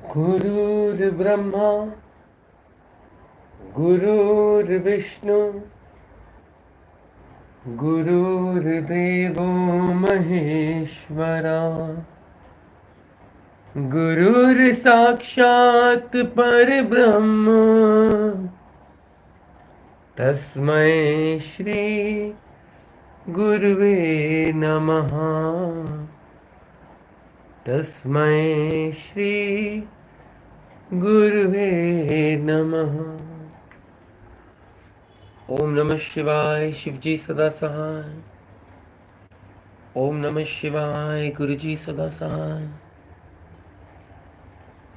गुरुर्ब्रह्मा गुरुर्विष्णु गुरुर्देवो महेश्वरा गुरुर्साक्षात् परब्रह्म तस्मै श्री गुरुवे नमः। तस्मै श्री गुरुवे नमः। ओम नमः शिवाय। शिवजी सदा सहाय। ओम नमः शिवाय। गुरुजी सदा सहाय।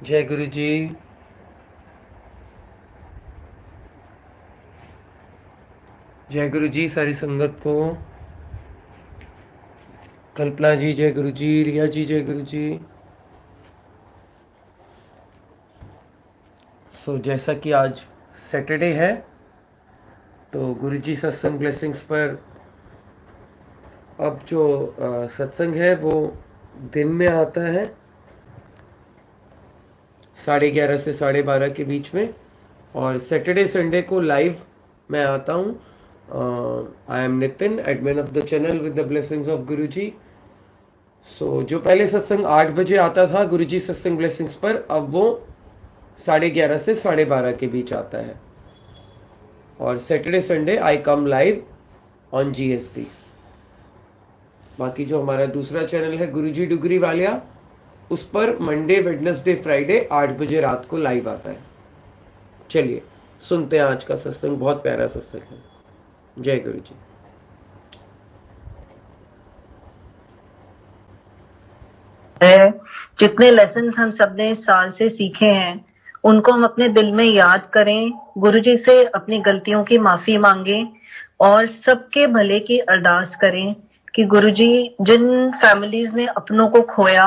जय गुरु जी। जय गुरु जी सारी संगत को। कल्पना जी जय गुरु जी। रिया जी जय गुरु जी। जैसा कि आज सैटरडे है तो गुरु जी सत्संग ब्लेसिंग्स पर अब जो सत्संग है वो दिन में आता है 11:30 से 12:30 के बीच में, और सैटरडे संडे को लाइव मैं आता हूँ। आई am Nitin, admin of the channel with the blessings of गुरु जी। जो पहले सत्संग 8 बजे आता था गुरु जी सत्संग ब्लेसिंग्स पर, अब वो 11:30 से 12:30 के बीच आता है। और Saturday Sunday I come live on GSB। बाकी जो हमारा दूसरा चैनल है गुरुजी डुगरी वालिया, उस पर मंडे वेडनेसडे फ्राइडे 8 बजे रात को लाइव आता है। चलिए सुनते हैं आज का सत्संग। बहुत प्यारा सत्संग है। जय गुरु जी। जितने लेसन हम सबने साल से सीखे हैं उनको हम अपने दिल में याद करें, गुरुजी से अपनी गलतियों की माफी मांगे और सबके भले की अरदास करें कि गुरुजी जिन फैमिलीज ने अपनों को खोया,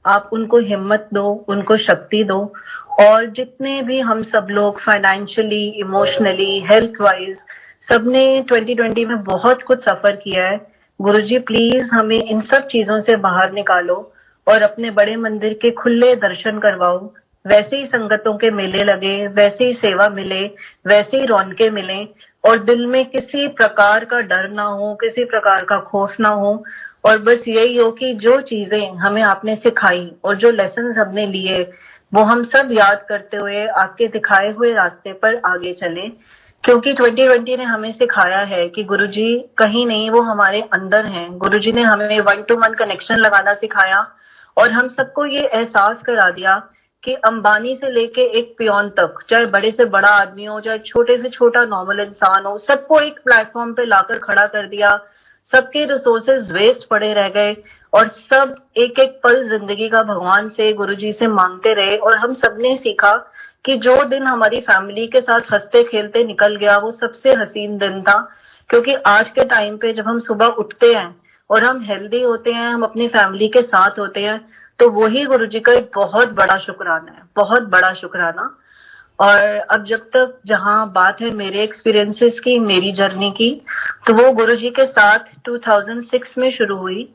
आप उनको हिम्मत दो, उनको शक्ति दो। और जितने भी हम सब लोग फाइनेंशियली, इमोशनली, हेल्थ वाइज सबने 2020 में बहुत कुछ सफर किया है, गुरुजी प्लीज हमें इन सब चीजों से बाहर निकालो और अपने बड़े मंदिर के खुले दर्शन करवाओ। वैसे ही संगतों के मेले लगे, वैसे ही सेवा मिले, वैसे ही रौनकें मिले और दिल में किसी प्रकार का डर ना हो, किसी प्रकार का खौफ ना हो। और बस यही हो कि जो चीजें हमें आपने सिखाई और जो लेसन हमने लिए वो हम सब याद करते हुए आपके दिखाए हुए रास्ते पर आगे चलें। क्योंकि 2020 ने हमें सिखाया है कि गुरुजी कहीं नहीं, वो हमारे अंदर हैं। गुरुजी ने हमें 1-to-1 कनेक्शन लगाना सिखाया और हम सबको ये एहसास करा दिया कि अंबानी से लेके एक पियोन तक, चाहे बड़े से बड़ा आदमी हो, चाहे छोटे से छोटा नॉर्मल इंसान हो, सबको एक प्लेटफॉर्म पे लाकर खड़ा कर दिया। सबके रिसोर्सेज वेस्ट पड़े रह गए और सब एक एक पल जिंदगी का भगवान से, गुरुजी से मांगते रहे। और हम सबने सीखा कि जो दिन हमारी फैमिली के साथ हंसते खेलते निकल गया वो सबसे हसीन दिन था। क्योंकि आज के टाइम पे जब हम सुबह उठते हैं और हम हेल्दी होते हैं, हम अपनी फैमिली के साथ होते हैं, तो वही गुरुजी का एक बहुत बड़ा शुक्राना है, बहुत बड़ा शुक्राना। और अब जब तक जहाँ बात है मेरे एक्सपीरियंसेस की, मेरी जर्नी की, तो वो गुरुजी के साथ 2006 में शुरू हुई।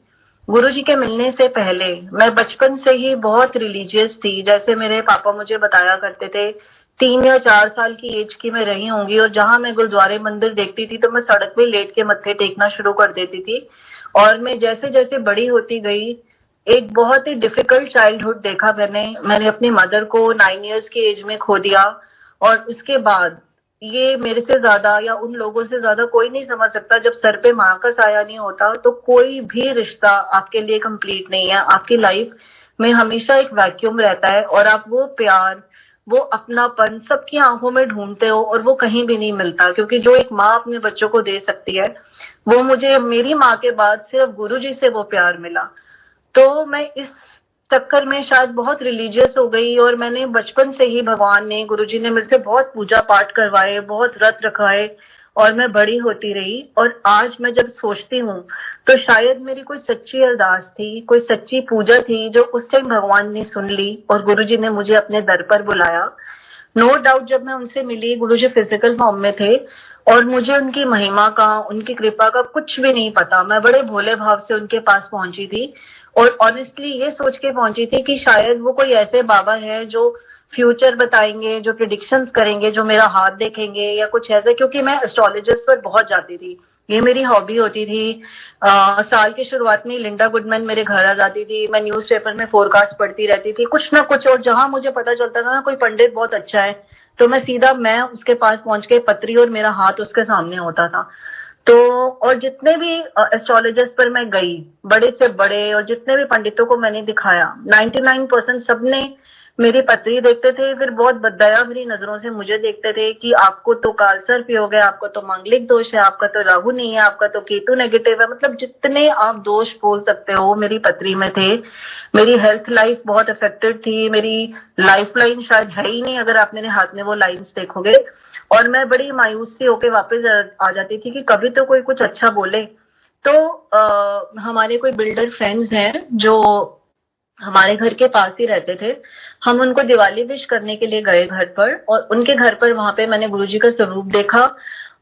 गुरुजी के मिलने से पहले मैं बचपन से ही बहुत रिलीजियस थी। जैसे मेरे पापा मुझे बताया करते थे, 3 या 4 साल की एज की मैं रही होंगी और जहां मैं गुरुद्वारे मंदिर देखती थी तो मैं सड़क पे लेट के मत्थे टेकना शुरू कर देती थी। और मैं जैसे जैसे बड़ी होती गई, एक बहुत ही डिफिकल्ट चाइल्डहुड देखा मैंने। मैंने अपनी मदर को 9 इयर्स की एज में खो दिया और उसके बाद ये मेरे से ज्यादा या उन लोगों से ज्यादा कोई नहीं समझ सकता, जब सर पे माँ का साया नहीं होता तो कोई भी रिश्ता आपके लिए कंप्लीट नहीं है। आपकी लाइफ में हमेशा एक वैक्यूम रहता है और आप वो प्यार, वो अपनापन सबकी आंखों में ढूंढते हो और वो कहीं भी नहीं मिलता। क्योंकि जो एक माँ अपने बच्चों को दे सकती है, वो मुझे मेरी माँ के बाद सिर्फ गुरुजी से वो प्यार मिला। तो मैं इस चक्कर में शायद बहुत रिलीजियस हो गई और मैंने बचपन से ही, भगवान ने, गुरुजी ने मेरे से बहुत पूजा पाठ करवाए, बहुत व्रत रखाए और मैं बड़ी होती रही। और आज मैं जब सोचती हूँ तो शायद मेरी कोई सच्ची अरदास थी, कोई सच्ची पूजा थी जो उस टाइम भगवान ने सुन ली और गुरुजी ने मुझे अपने दर पर बुलाया। नो डाउट जब मैं उनसे मिली, गुरुजी फिजिकल फॉर्म में थे और मुझे उनकी महिमा का, उनकी कृपा का कुछ भी नहीं पता। मैं बड़े भोले भाव से उनके पास पहुंची थी और ऑनेस्टली ये सोच के पहुंची थी कि शायद वो कोई ऐसे बाबा है जो फ्यूचर बताएंगे, जो प्रिडिक्शंस करेंगे, जो मेरा हाथ देखेंगे या कुछ ऐसे, क्योंकि मैं एस्ट्रोलॉजिस्ट पर बहुत जाती थी, ये मेरी हॉबी होती थी। साल की शुरुआत में लिंडा गुडमैन मेरे घर आ जाती थी, मैं न्यूज़पेपर में फोरकास्ट पढ़ती रहती थी कुछ ना कुछ, और जहां मुझे पता चलता था ना कोई पंडित बहुत अच्छा है तो मैं सीधा मैं उसके पास पहुंच के पत्री और मेरा हाथ उसके सामने होता था। तो और जितने भी एस्ट्रोलॉजर्स पर मैं गई, बड़े से बड़े, और जितने भी पंडितों को मैंने दिखाया, 99% सबने मेरी पत्री देखते थे, फिर बहुत बदया मेरी नजरों से मुझे देखते थे कि आपको तो कालसर्प हो गया, आपको तो मांगलिक दोष है, आपका तो राहु नहीं है, आपका तो केतु नेगेटिव है। मतलब जितने आप दोष बोल सकते हो मेरी पत्री में थे। मेरी हेल्थ लाइफ बहुत अफेक्टेड थी, मेरी लाइफ लाइन शायद है ही नहीं अगर आप मेरे हाथ में वो लाइन्स देखोगे। और मैं बड़ी मायूस सी होके वापस आ जाती थी कि कभी तो कोई कुछ अच्छा बोले। तो हमारे कोई बिल्डर फ्रेंड्स हैं जो हमारे घर के पास ही रहते थे, हम उनको दिवाली विश करने के लिए गए घर पर, और उनके घर पर वहां पे मैंने गुरुजी का स्वरूप देखा।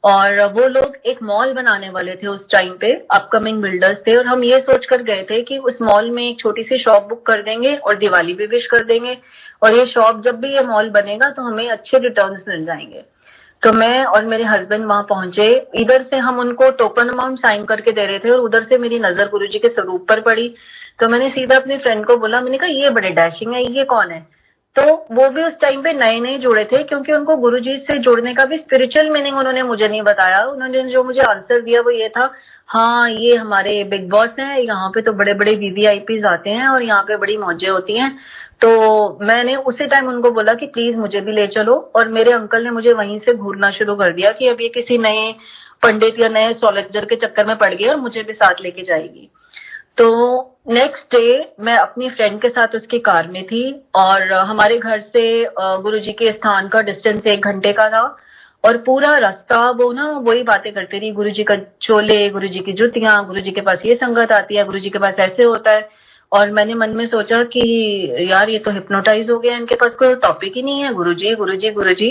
और वो लोग एक मॉल बनाने वाले थे उस टाइम पे, अपकमिंग बिल्डर्स थे, और हम ये सोच कर गए थे कि उस मॉल में एक छोटी सी शॉप बुक कर देंगे और दिवाली भी विश कर देंगे, और ये शॉप जब भी ये मॉल बनेगा तो हमें अच्छे रिटर्न्स मिल जाएंगे। तो मैं और मेरे हस्बैंड वहां पहुंचे, इधर से हम उनको टोकन अमाउंट साइन करके दे रहे थे और उधर से मेरी नजर गुरुजी के स्वरूप पर पड़ी। तो मैंने सीधा अपने फ्रेंड को बोला, मैंने कहा ये बड़े डैशिंग है, ये कौन है? तो वो भी उस टाइम पे नए नए जुड़े थे, क्योंकि उनको गुरुजी से जुड़ने का भी स्पिरिचुअल मीनिंग उन्होंने मुझे नहीं बताया। उन्होंने जो मुझे आंसर दिया वो ये था, हाँ ये हमारे बिग बॉस हैं, यहाँ पे तो बड़े बड़े वीवीआईपीज आते हैं और यहाँ पे बड़ी मौजें होती हैं। तो मैंने उसी टाइम उनको बोला कि प्लीज मुझे भी ले चलो, और मेरे अंकल ने मुझे वहीं से घूरना शुरू कर दिया कि अब ये किसी नए पंडित या नए एस्ट्रोलॉजर के चक्कर में पड़ गई और मुझे भी साथ लेके जाएगी। तो नेक्स्ट डे मैं अपनी फ्रेंड के साथ उसकी कार में थी, और हमारे घर से गुरुजी के स्थान का डिस्टेंस 1 घंटे का था, और पूरा रास्ता वो ना वही बातें करती रही, गुरुजी का चोले, गुरुजी की जुतियां, गुरुजी के पास ये संगत आती है, गुरुजी के पास ऐसे होता है। और मैंने मन में सोचा कि यार ये तो हिप्नोटाइज हो गया, इनके पास कोई टॉपिक ही नहीं है, गुरुजी गुरुजी गुरुजी।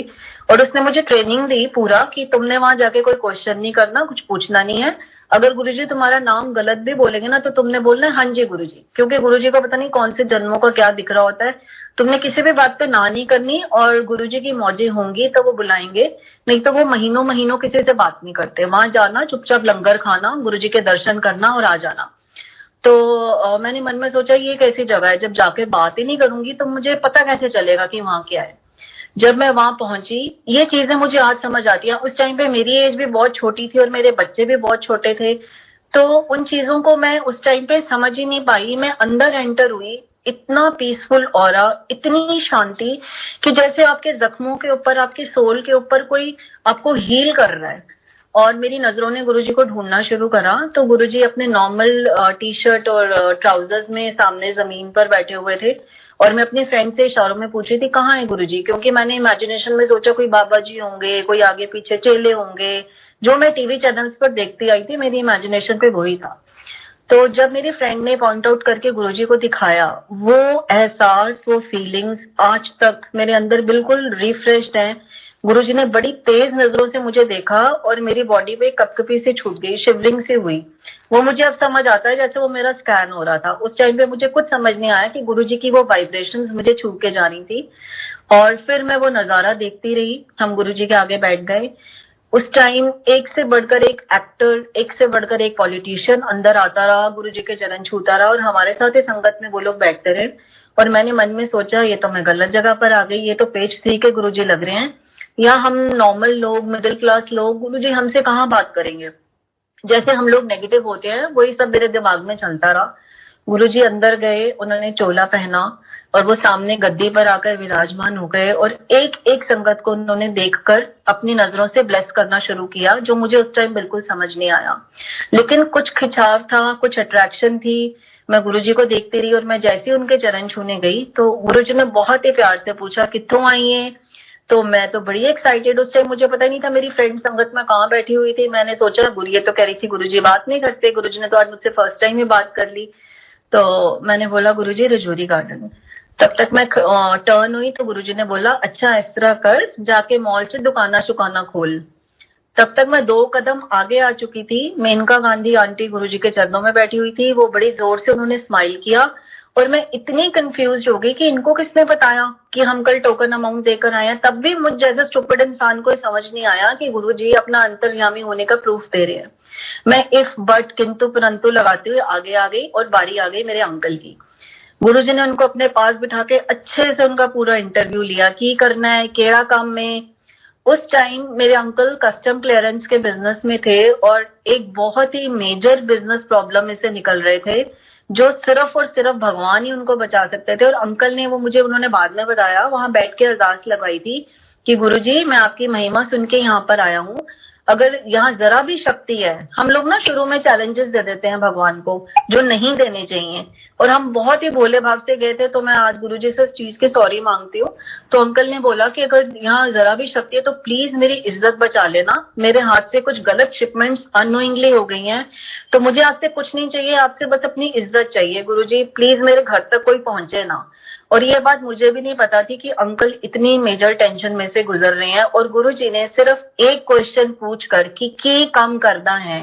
और उसने मुझे ट्रेनिंग दी पूरा कि तुमने वहां जाके कोई क्वेश्चन नहीं करना, कुछ पूछना नहीं है, अगर गुरुजी तुम्हारा नाम गलत भी बोलेंगे ना तो तुमने बोलना है हाँ जी गुरुजी, क्योंकि गुरुजी को पता नहीं कौन से जन्मों का क्या दिख रहा होता है। तुमने किसी भी बात पे ना नहीं करनी, और गुरुजी की मौजें होंगी तो वो बुलाएंगे, नहीं तो वो महीनों महीनों किसी से बात नहीं करते। वहां जाना, चुपचाप लंगर खाना, गुरुजी के दर्शन करना और आ जाना। तो मैंने मन में सोचा ये कैसी जगह है, जब जाके बात ही नहीं करूंगी तो मुझे पता कैसे चलेगा कि वहां क्या है। जब मैं वहां पहुंची, ये चीजें मुझे आज समझ आती हैं, उस टाइम पे मेरी एज भी बहुत छोटी थी और मेरे बच्चे भी बहुत छोटे थे, तो उन चीजों को मैं उस टाइम पे समझ ही नहीं पाई। मैं अंदर एंटर हुई, इतना पीसफुल ऑरा, इतनी शांति कि जैसे आपके जख्मों के ऊपर, आपके सोल के ऊपर कोई आपको हील कर रहा है। और मेरी नजरों ने गुरुजी को ढूंढना शुरू करा, तो गुरुजी अपने नॉर्मल टी शर्ट और ट्राउजर्स में सामने जमीन पर बैठे हुए थे, और मैं अपनी फ्रेंड से इशारों में पूछ रही थी कहाँ है गुरुजी, क्योंकि मैंने इमेजिनेशन में सोचा कोई बाबा जी होंगे, कोई आगे पीछे चेले होंगे, जो मैं टीवी चैनल्स पर देखती आई थी, मेरी इमेजिनेशन पे वही था। तो जब मेरी फ्रेंड ने पॉइंट आउट करके गुरुजी को दिखाया, वो एहसास, वो फीलिंग्स आज तक मेरे अंदर बिल्कुल रिफ्रेश्ड है। गुरुजी ने बड़ी तेज नजरों से मुझे देखा और मेरी बॉडी पे कपकपी से छूट गई, शिवरिंग से हुई। वो मुझे अब समझ आता है जैसे वो मेरा स्कैन हो रहा था। उस टाइम पे मुझे कुछ समझ नहीं आया कि गुरुजी की वो वाइब्रेशंस मुझे छू के जा रही थी। और फिर मैं वो नजारा देखती रही, हम गुरुजी के आगे बैठ गए। उस टाइम एक से बढ़कर एक एक्टर, एक से बढ़कर एक पॉलिटिशियन अंदर आता रहा, गुरुजी के चरण छूता रहा, और हमारे साथ ही संगत में वो लोग बैठते रहे। और मैंने मन में सोचा ये तो मैं गलत जगह पर आ गई, ये तो पेज 3 के गुरुजी लग रहे हैं, या हम नॉर्मल लोग, मिडिल क्लास लोग, गुरुजी हमसे कहाँ बात करेंगे। जैसे हम लोग नेगेटिव होते हैं वही सब मेरे दिमाग में चलता रहा। गुरुजी अंदर गए, उन्होंने चोला पहना और वो सामने गद्दी पर आकर विराजमान हो गए, और एक एक संगत को उन्होंने देखकर अपनी नजरों से ब्लेस करना शुरू किया, जो मुझे उस टाइम बिल्कुल समझ नहीं आया। लेकिन कुछ खिंचाव था, कुछ अट्रैक्शन थी। मैं गुरुजी को देखती रही, और मैं जैसे उनके चरण छूने गई तो गुरुजी ने बहुत ही प्यार से पूछा कित्थों आई है। तो मैं तो बड़ी एक्साइटेड, उस टाइम मुझे पता ही नहीं था मेरी फ्रेंड संगत में कहाँ बैठी हुई थी। मैंने सोचा गुरुजी तो कह रही थी गुरुजी बात नहीं करते, गुरुजी ने तो आज मुझसे फर्स्ट टाइम ही बात कर ली। तो मैंने बोला गुरुजी रजौरी गार्डन। तब तक मैं टर्न हुई तो गुरुजी ने बोला, अच्छा इस तरह कर, जाके मॉल से दुकाना शुकाना खोल। तब तक मैं 2 कदम आगे आ चुकी थी। मेनका गांधी आंटी गुरुजी के चरणों में बैठी हुई थी। वो बड़ी जोर से उन्होंने स्माइल किया और मैं इतनी कंफ्यूज हो गई कि इनको किसने बताया कि हम कल टोकन अमाउंट देकर आए हैं। तब भी मुझ जैसे स्टूपिड इंसान को समझ नहीं आया कि गुरुजी अपना अंतर्यामी होने का प्रूफ दे रहे हैं। मैं इफ बट किंतु परंतु लगाते हुए आगे आ गई और बारी आ गई मेरे अंकल की। गुरुजी ने उनको अपने पास बिठा के अच्छे से उनका पूरा इंटरव्यू लिया, की करना है, केड़ा काम में। उस टाइम मेरे अंकल कस्टम क्लियरेंस के बिजनेस में थे और एक बहुत ही मेजर बिजनेस प्रॉब्लम में से निकल रहे थे, जो सिर्फ और सिर्फ भगवान ही उनको बचा सकते थे। और अंकल ने, वो मुझे उन्होंने बाद में बताया, वहां बैठ के अरदास लगवाई थी कि गुरुजी मैं आपकी महिमा सुन के यहाँ पर आया हूँ, अगर यहाँ जरा भी शक्ति है, हम लोग ना शुरू में चैलेंजेस दे देते हैं भगवान को जो नहीं देने चाहिए, और हम बहुत ही भोले भाव से गए थे। तो मैं आज गुरुजी से इस चीज की सॉरी मांगती हूँ। तो अंकल ने बोला कि अगर यहाँ जरा भी शक्ति है तो प्लीज मेरी इज्जत बचा लेना, मेरे हाथ से कुछ गलत शिपमेंट्स अननोइंगली हो गई हैं, तो मुझे आपसे कुछ नहीं चाहिए, आपसे बस अपनी इज्जत चाहिए। गुरुजी प्लीज मेरे घर तक कोई पहुंचे ना। और ये बात मुझे भी नहीं पता थी कि अंकल इतनी मेजर टेंशन में से गुजर रहे हैं। और गुरुजी ने सिर्फ एक क्वेश्चन पूछ कर कि कम करना है,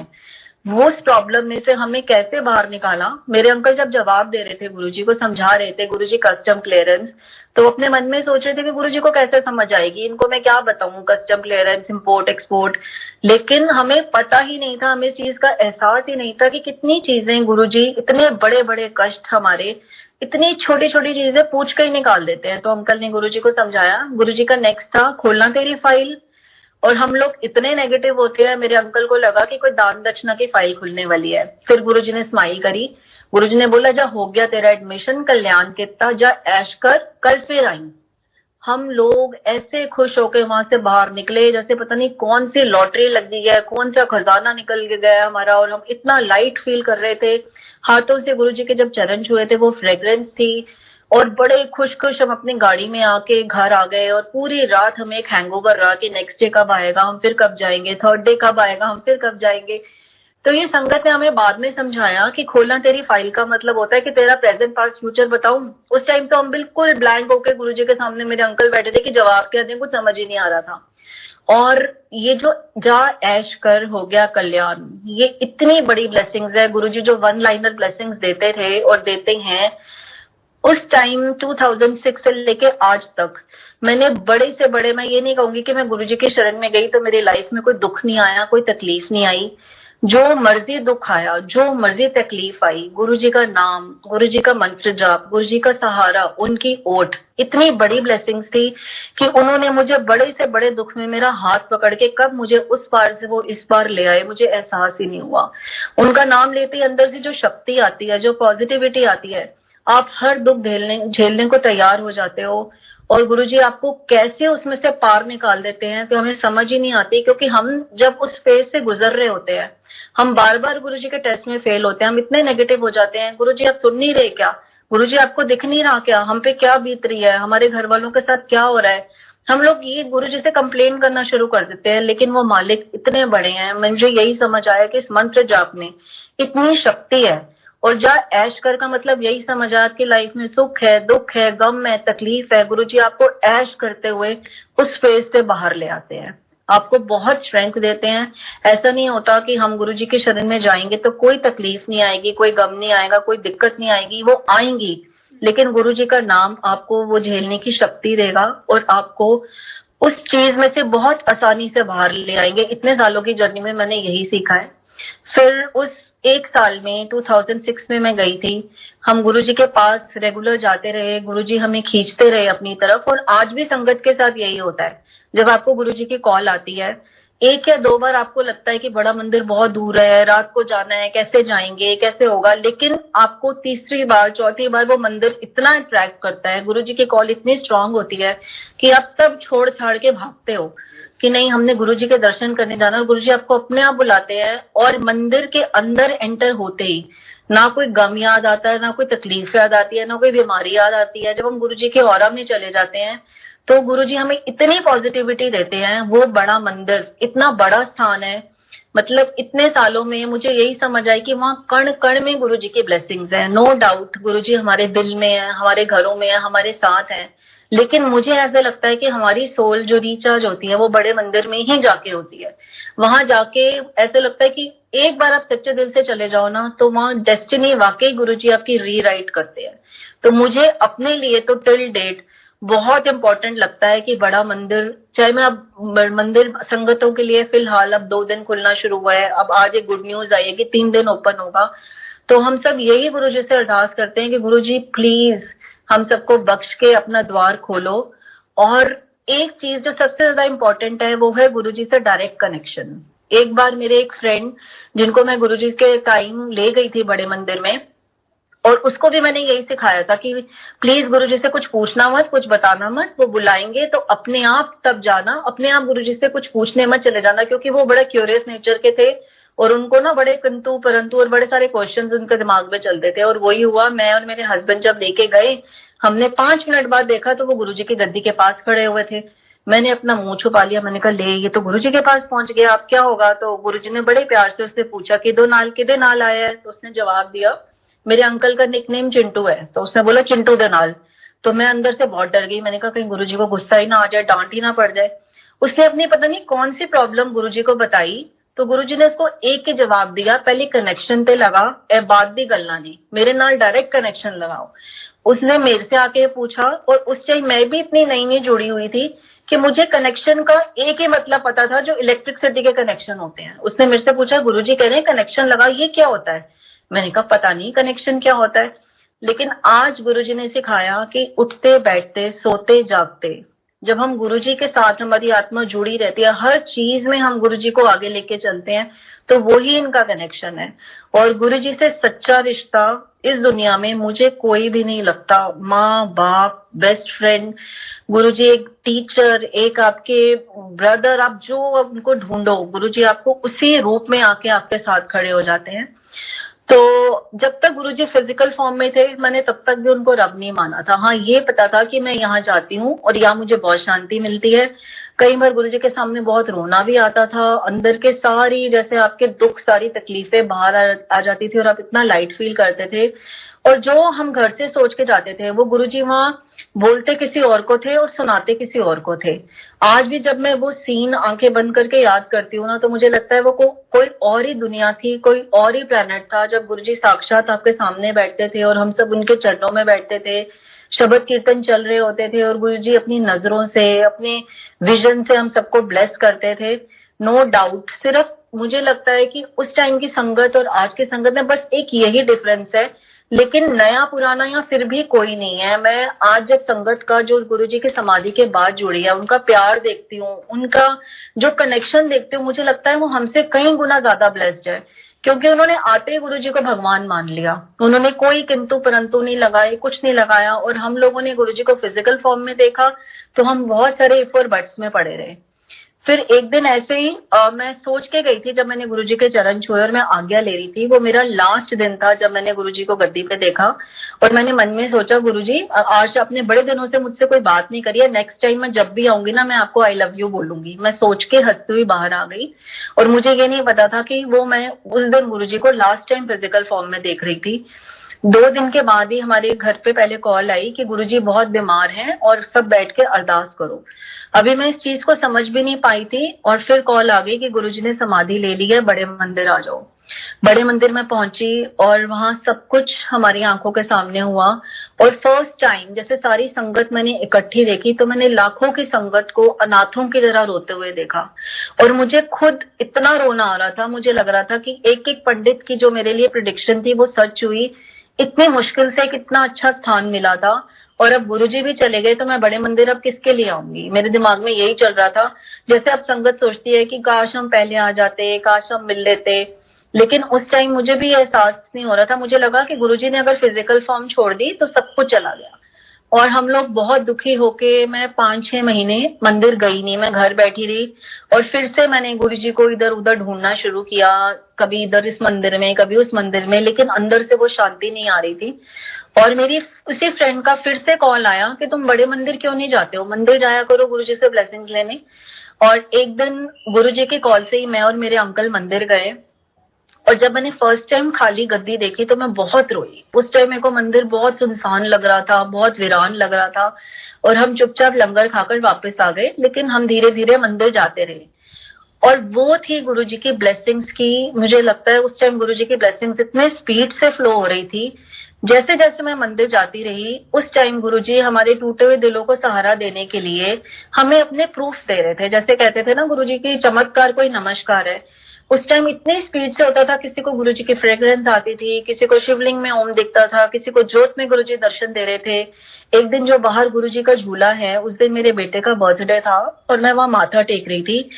वो उस प्रॉब्लम में से हमें कैसे बाहर निकाला। मेरे अंकल जब जवाब दे रहे थे, गुरुजी को समझा रहे थे, गुरुजी कस्टम क्लियरेंस, तो अपने मन में सोच रहे थे कि गुरुजी को कैसे समझ आएगी, इनको मैं क्या बताऊं, कस्टम क्लियरेंस, इंपोर्ट एक्सपोर्ट। लेकिन हमें पता ही नहीं था, हमें इस चीज का एहसास ही नहीं था कि कितनी चीजें गुरुजी इतने बड़े बड़े कष्ट हमारे इतनी छोटी छोटी चीजें पूछ कर ही निकाल देते हैं। तो अंकल ने गुरुजी को समझाया। गुरुजी का नेक्स्ट था खोलना तेरी फाइल। और हम लोग इतने नेगेटिव होते हैं, मेरे अंकल को लगा कि कोई दान दक्षिणा की फाइल खुलने वाली है। फिर गुरुजी ने स्माइल करी। गुरुजी ने बोला, जा हो गया तेरा एडमिशन, कल्याण कितना, जा ऐश कर, कल फिर आई। हम लोग ऐसे खुश होके वहां से बाहर निकले जैसे पता नहीं कौन सी लॉटरी लग गई है, कौन सा खजाना निकल के गया हमारा, और हम इतना लाइट फील कर रहे थे। हाथों से गुरुजी के जब चरण छुए थे वो फ्रेग्रेंस थी, और बड़े खुश खुश हम अपनी गाड़ी में आके घर आ गए। और पूरी रात हमें एक हैंगओवर रहा कि नेक्स्ट डे कब आएगा, हम फिर कब जाएंगे, थर्ड डे कब आएगा, हम फिर कब जाएंगे। तो ये संगत ने हमें बाद में समझाया कि खोलना तेरी फाइल का मतलब होता है कि तेरा प्रेजेंट पास्ट फ्यूचर बताऊं। उस टाइम तो हम बिल्कुल ब्लैंक होके गुरुजी के सामने मेरे अंकल बैठे थे कि जवाब क्या दें, कुछ समझ ही नहीं आ रहा था। और ये जो जा ऐश कर हो गया कल्याण, ये इतनी बड़ी ब्लेसिंग्स है। गुरुजी जो वन लाइनर ब्लेसिंग्स देते थे और देते हैं, उस टाइम 2006 से लेके आज तक मैंने बड़े से बड़े, मैं ये नहीं कहूंगी कि मैं गुरुजी की शरण में गई तो मेरी लाइफ में कोई दुख नहीं आया, कोई तकलीफ नहीं आई। जो मर्जी दुख आया, जो मर्जी तकलीफ आई, गुरुजी का नाम, गुरुजी का मंत्र जाप, गुरुजी का सहारा, उनकी ओट इतनी बड़ी ब्लेसिंग्स थी कि उन्होंने मुझे बड़े से बड़े दुख में मेरा हाथ पकड़ के कब मुझे उस पार से वो इस पार ले आए, मुझे एहसास ही नहीं हुआ। उनका नाम लेते ही अंदर से जो शक्ति आती है, जो पॉजिटिविटी आती है, आप हर दुख झेलने को तैयार हो जाते हो। और गुरुजी आपको कैसे उसमें से पार निकाल देते हैं तो हमें समझ ही नहीं आती, क्योंकि हम जब उस फेज से गुजर रहे होते हैं, हम बार बार गुरुजी के टेस्ट में फेल होते हैं, हम इतने नेगेटिव हो जाते हैं, गुरुजी आप सुन नहीं रहे क्या, गुरुजी आपको दिख नहीं रहा क्या, हम पे क्या बीत रही है, हमारे घर वालों के साथ क्या हो रहा है। हम लोग ये गुरुजी से कंप्लेन करना शुरू कर देते हैं, लेकिन वो मालिक इतने बड़े हैं। मुझे यही समझ आया कि इस मंत्र जाप में इतनी शक्ति है। और जा ऐश कर का मतलब यही समझ आया कि लाइफ में सुख है, दुख है, गम है, तकलीफ है, गुरुजी आपको ऐश करते हुए उस फेज से बाहर ले आते हैं, आपको बहुत स्ट्रेंथ देते हैं। ऐसा नहीं होता कि हम गुरुजी के शरण में जाएंगे तो कोई तकलीफ नहीं आएगी, कोई गम नहीं आएगा, कोई दिक्कत नहीं आएगी, वो आएंगी, लेकिन गुरुजी का नाम आपको वो झेलने की शक्ति देगा और आपको उस चीज में से बहुत आसानी से बाहर ले आएंगे। इतने सालों की जर्नी में मैंने यही सीखा है। फिर उस एक साल में 2006 में मैं गई थी, हम गुरुजी के पास रेगुलर जाते रहे, गुरुजी हमें खींचते रहे अपनी तरफ। और आज भी संगत के साथ यही होता है, जब आपको गुरुजी की कॉल आती है, 1 या 2 बार आपको लगता है कि बड़ा मंदिर बहुत दूर है, रात को जाना है, कैसे जाएंगे, कैसे होगा, लेकिन आपको तीसरी बार चौथी बार वो मंदिर इतना अट्रैक्ट करता है, गुरुजी की कॉल इतनी स्ट्रांग होती है कि आप सब छोड़ छाड़ के भागते हो कि नहीं हमने गुरुजी के दर्शन करने जाना। और गुरुजी आपको अपने आप बुलाते हैं, और मंदिर के अंदर एंटर होते ही ना कोई गम याद आता है, ना कोई तकलीफ याद आती है, ना कोई बीमारी याद आती है। जब हम गुरुजी के ऑरा में चले जाते हैं तो गुरुजी हमें इतनी पॉजिटिविटी देते हैं। वो बड़ा मंदिर, इतना बड़ा स्थान है, मतलब इतने सालों में मुझे यही समझ आई कि वहाँ कण कण में गुरुजी की ब्लेसिंग्स है। नो डाउट गुरुजी हमारे दिल में है, हमारे घरों में है, हमारे साथ है, लेकिन मुझे ऐसा लगता है कि हमारी सोल जो रिचार्ज होती है वो बड़े मंदिर में ही जाके होती है। वहां जाके ऐसा लगता है कि एक बार आप सच्चे दिल से चले जाओ ना, तो वहां डेस्टिनी वाकई गुरुजी आपकी रीराइट करते हैं। तो मुझे अपने लिए तो टिल डेट बहुत इंपॉर्टेंट लगता है कि बड़ा मंदिर, चाहे मैं अब मंदिर संगतों के लिए फिलहाल अब 2 दिन खुलना शुरू हुआ है, अब आज एक गुड न्यूज आई है कि 3 दिन ओपन होगा। तो हम सब यही गुरुजी से अरदास करते हैं कि गुरुजी प्लीज हम सबको बख्श के अपना द्वार खोलो। और एक चीज जो सबसे ज्यादा इंपॉर्टेंट है वो है गुरुजी से डायरेक्ट कनेक्शन। एक बार मेरे एक फ्रेंड जिनको मैं गुरुजी के टाइम ले गई थी बड़े मंदिर में, और उसको भी मैंने यही सिखाया था कि प्लीज गुरुजी से कुछ पूछना मत, कुछ बताना मत, वो बुलाएंगे तो अपने आप तब जाना, अपने आप गुरुजी से कुछ पूछने मत चले जाना, क्योंकि वो बड़े क्यूरियस नेचर के थे और उनको ना बड़े किंतु परंतु और बड़े सारे क्वेश्चंस उनके दिमाग में चलते थे। और वही हुआ, मैं और मेरे हस्बैंड जब लेके गए, हमने 5 मिनट बाद देखा तो वो गुरुजी की गद्दी के पास खड़े हुए थे। मैंने अपना मुंह छुपा लिया, मैंने कहा ले ये तो गुरुजी के पास पहुंच गया, अब क्या होगा। तो गुरुजी ने बड़े प्यार से उससे पूछा कि दो नाल किदे नाल आया है। तो उसने जवाब दिया मेरे अंकल का निकनेम चिंटू है। तो उसने बोला चिंटू दे नाल। तो मैं अंदर से बहुत डर गई, मैंने कहा कहीं गुरुजी को गुस्सा ही ना आ जाए, डांट ही ना पड़ जाए। उसने अपनी पता नहीं कौन सी प्रॉब्लम गुरुजी को बताई, तो गुरुजी ने उसको एक ही जवाब दिया, पहले कनेक्शन पे लगा ए बात दी गलना नहीं, मेरे नाल डायरेक्ट कनेक्शन लगाओ। उसने मेरे से आके पूछा, और उस टाइम मैं भी इतनी नई नई जुड़ी हुई थी कि मुझे कनेक्शन का एक ही मतलब पता था जो इलेक्ट्रिसिटी के कनेक्शन होते हैं। उसने मेरे से पूछा गुरुजी कह रहे हैं कनेक्शन लगा, ये क्या होता है। मैंने कहा पता नहीं कनेक्शन क्या होता है। लेकिन आज गुरुजी ने सिखाया कि उठते बैठते सोते जागते जब हम गुरुजी के साथ हमारी आत्मा जुड़ी रहती है, हर चीज में हम गुरुजी को आगे लेके चलते हैं, तो वो ही इनका कनेक्शन है। और गुरुजी से सच्चा रिश्ता इस दुनिया में मुझे कोई भी नहीं लगता। माँ बाप, बेस्ट फ्रेंड, गुरुजी एक टीचर, एक आपके ब्रदर, आप जो उनको ढूंढो गुरुजी आपको उसी रूप में आके आपके साथ खड़े हो जाते हैं। तो जब तक गुरुजी फिजिकल फॉर्म में थे मैंने तब तक भी उनको रब नहीं माना था। हाँ ये पता था कि मैं यहाँ जाती हूँ और यहाँ मुझे बहुत शांति मिलती है। कई बार गुरुजी के सामने बहुत रोना भी आता था, अंदर के सारी जैसे आपके दुख, सारी तकलीफें बाहर आ जाती थी और आप इतना लाइट फील करते थे। और जो हम घर से सोच के जाते थे वो गुरुजी वहाँ बोलते किसी और को थे और सुनाते किसी और को थे। आज भी जब मैं वो सीन आंखें बंद करके याद करती हूँ ना, तो मुझे लगता है वो कोई और ही दुनिया थी, कोई और ही प्लेनेट था, जब गुरुजी साक्षात आपके सामने बैठते थे और हम सब उनके चरणों में बैठते थे, शब्द कीर्तन चल रहे होते थे और गुरुजी अपनी नजरों से, अपने विजन से हम सबको ब्लेस करते थे। नो डाउट सिर्फ मुझे लगता है कि उस टाइम की संगत और आज की संगत में बस एक यही डिफरेंस है, लेकिन नया पुराना या फिर भी कोई नहीं है। मैं आज जब संगत का जो गुरुजी की समाधि के बाद जुड़ी है उनका प्यार देखती हूँ, उनका जो कनेक्शन देखती हूँ, मुझे लगता है वो हमसे कई गुना ज्यादा ब्लेस्ड है, क्योंकि उन्होंने आते ही गुरुजी को भगवान मान लिया। उन्होंने कोई किंतु परंतु नहीं लगाए, कुछ नहीं लगाया। और हम लोगों ने गुरुजी को फिजिकल फॉर्म में देखा तो हम बहुत सारे इफ और बट्स में पड़े रहे। फिर एक दिन ऐसे ही मैं सोच के गई थी, जब मैंने गुरुजी के चरण छुए और मैं आज्ञा ले रही थी, वो मेरा लास्ट दिन था जब मैंने गुरुजी को गद्दी पे देखा। और मैंने मन में सोचा गुरुजी आज आपने बड़े दिनों से मुझसे कोई बात नहीं करी है, नेक्स्ट टाइम मैं जब भी आऊंगी ना मैं आपको आई लव यू बोलूंगी। मैं सोच के हंसती हुई बाहर आ गई। और मुझे ये नहीं पता था कि वो मैं उस दिन गुरुजी को लास्ट टाइम फिजिकल फॉर्म में देख रही थी। 2 दिन के बाद ही हमारे घर पे पहले कॉल आई कि गुरुजी बहुत बीमार हैं और सब बैठ के अरदास करो। अभी मैं इस चीज को समझ भी नहीं पाई थी और फिर कॉल आ गई कि गुरुजी ने समाधि ले ली है, बड़े मंदिर आ जाओ। बड़े मंदिर में पहुंची और वहां सब कुछ हमारी आंखों के सामने हुआ। और फर्स्ट टाइम जैसे सारी संगत मैंने इकट्ठी देखी तो मैंने लाखों की संगत को अनाथों की तरह रोते हुए देखा। और मुझे खुद इतना रोना आ रहा था, मुझे लग रहा था कि एक एक पंडित की जो मेरे लिए प्रिडिक्शन थी वो सच हुई। इतनी मुश्किल से कितना अच्छा स्थान मिला था। और अब गुरुजी भी चले गए तो मैं बड़े मंदिर अब किसके लिए आऊंगी, मेरे दिमाग में यही चल रहा था। जैसे अब संगत सोचती है कि काश हम पहले आ जाते, काश हम मिल लेते, लेकिन उस टाइम मुझे भी एहसास नहीं हो रहा था। मुझे लगा कि गुरुजी ने अगर फिजिकल फॉर्म छोड़ दी तो सब कुछ चला गया। और हम लोग बहुत दुखी होके मैं 5-6 महीने मंदिर गई नहीं, मैं घर बैठी रही। और फिर से मैंने गुरुजी को इधर उधर ढूंढना शुरू किया, कभी इधर इस मंदिर में, कभी उस मंदिर में, लेकिन अंदर से वो शांति नहीं आ रही थी। और मेरी उसी फ्रेंड का फिर से कॉल आया कि तुम बड़े मंदिर क्यों नहीं जाते हो, मंदिर जाया करो गुरुजी से ब्लेसिंग्स लेने। और एक दिन गुरुजी के कॉल से ही मैं और मेरे अंकल मंदिर गए, और जब मैंने फर्स्ट टाइम खाली गद्दी देखी तो मैं बहुत रोई। उस टाइम मेरे को मंदिर बहुत सुनसान लग रहा था, बहुत वीरान लग रहा था, और हम चुपचाप लंगर खाकर वापस आ गए, लेकिन हम धीरे धीरे मंदिर जाते रहे। और वो थी गुरुजी की ब्लेसिंग्स की, मुझे लगता है उस टाइम गुरुजी की ब्लेसिंग्स इतने स्पीड से फ्लो हो रही थी। जैसे जैसे मैं मंदिर जाती रही, उस टाइम गुरुजी हमारे टूटे हुए दिलों को सहारा देने के लिए हमें अपने प्रूफ दे रहे थे। जैसे कहते थे ना गुरुजी की चमत्कार कोई नमस्कार है, उस टाइम इतनी स्पीड से होता था। किसी को गुरुजी की फ्रेग्रेंस आती थी, किसी को शिवलिंग में ओम दिखता था, किसी को ज्योत में गुरुजी दर्शन दे रहे थे। एक दिन जो बाहर गुरुजी का झूला है, उस दिन मेरे बेटे का बर्थडे था और मैं वहां माथा टेक रही थी।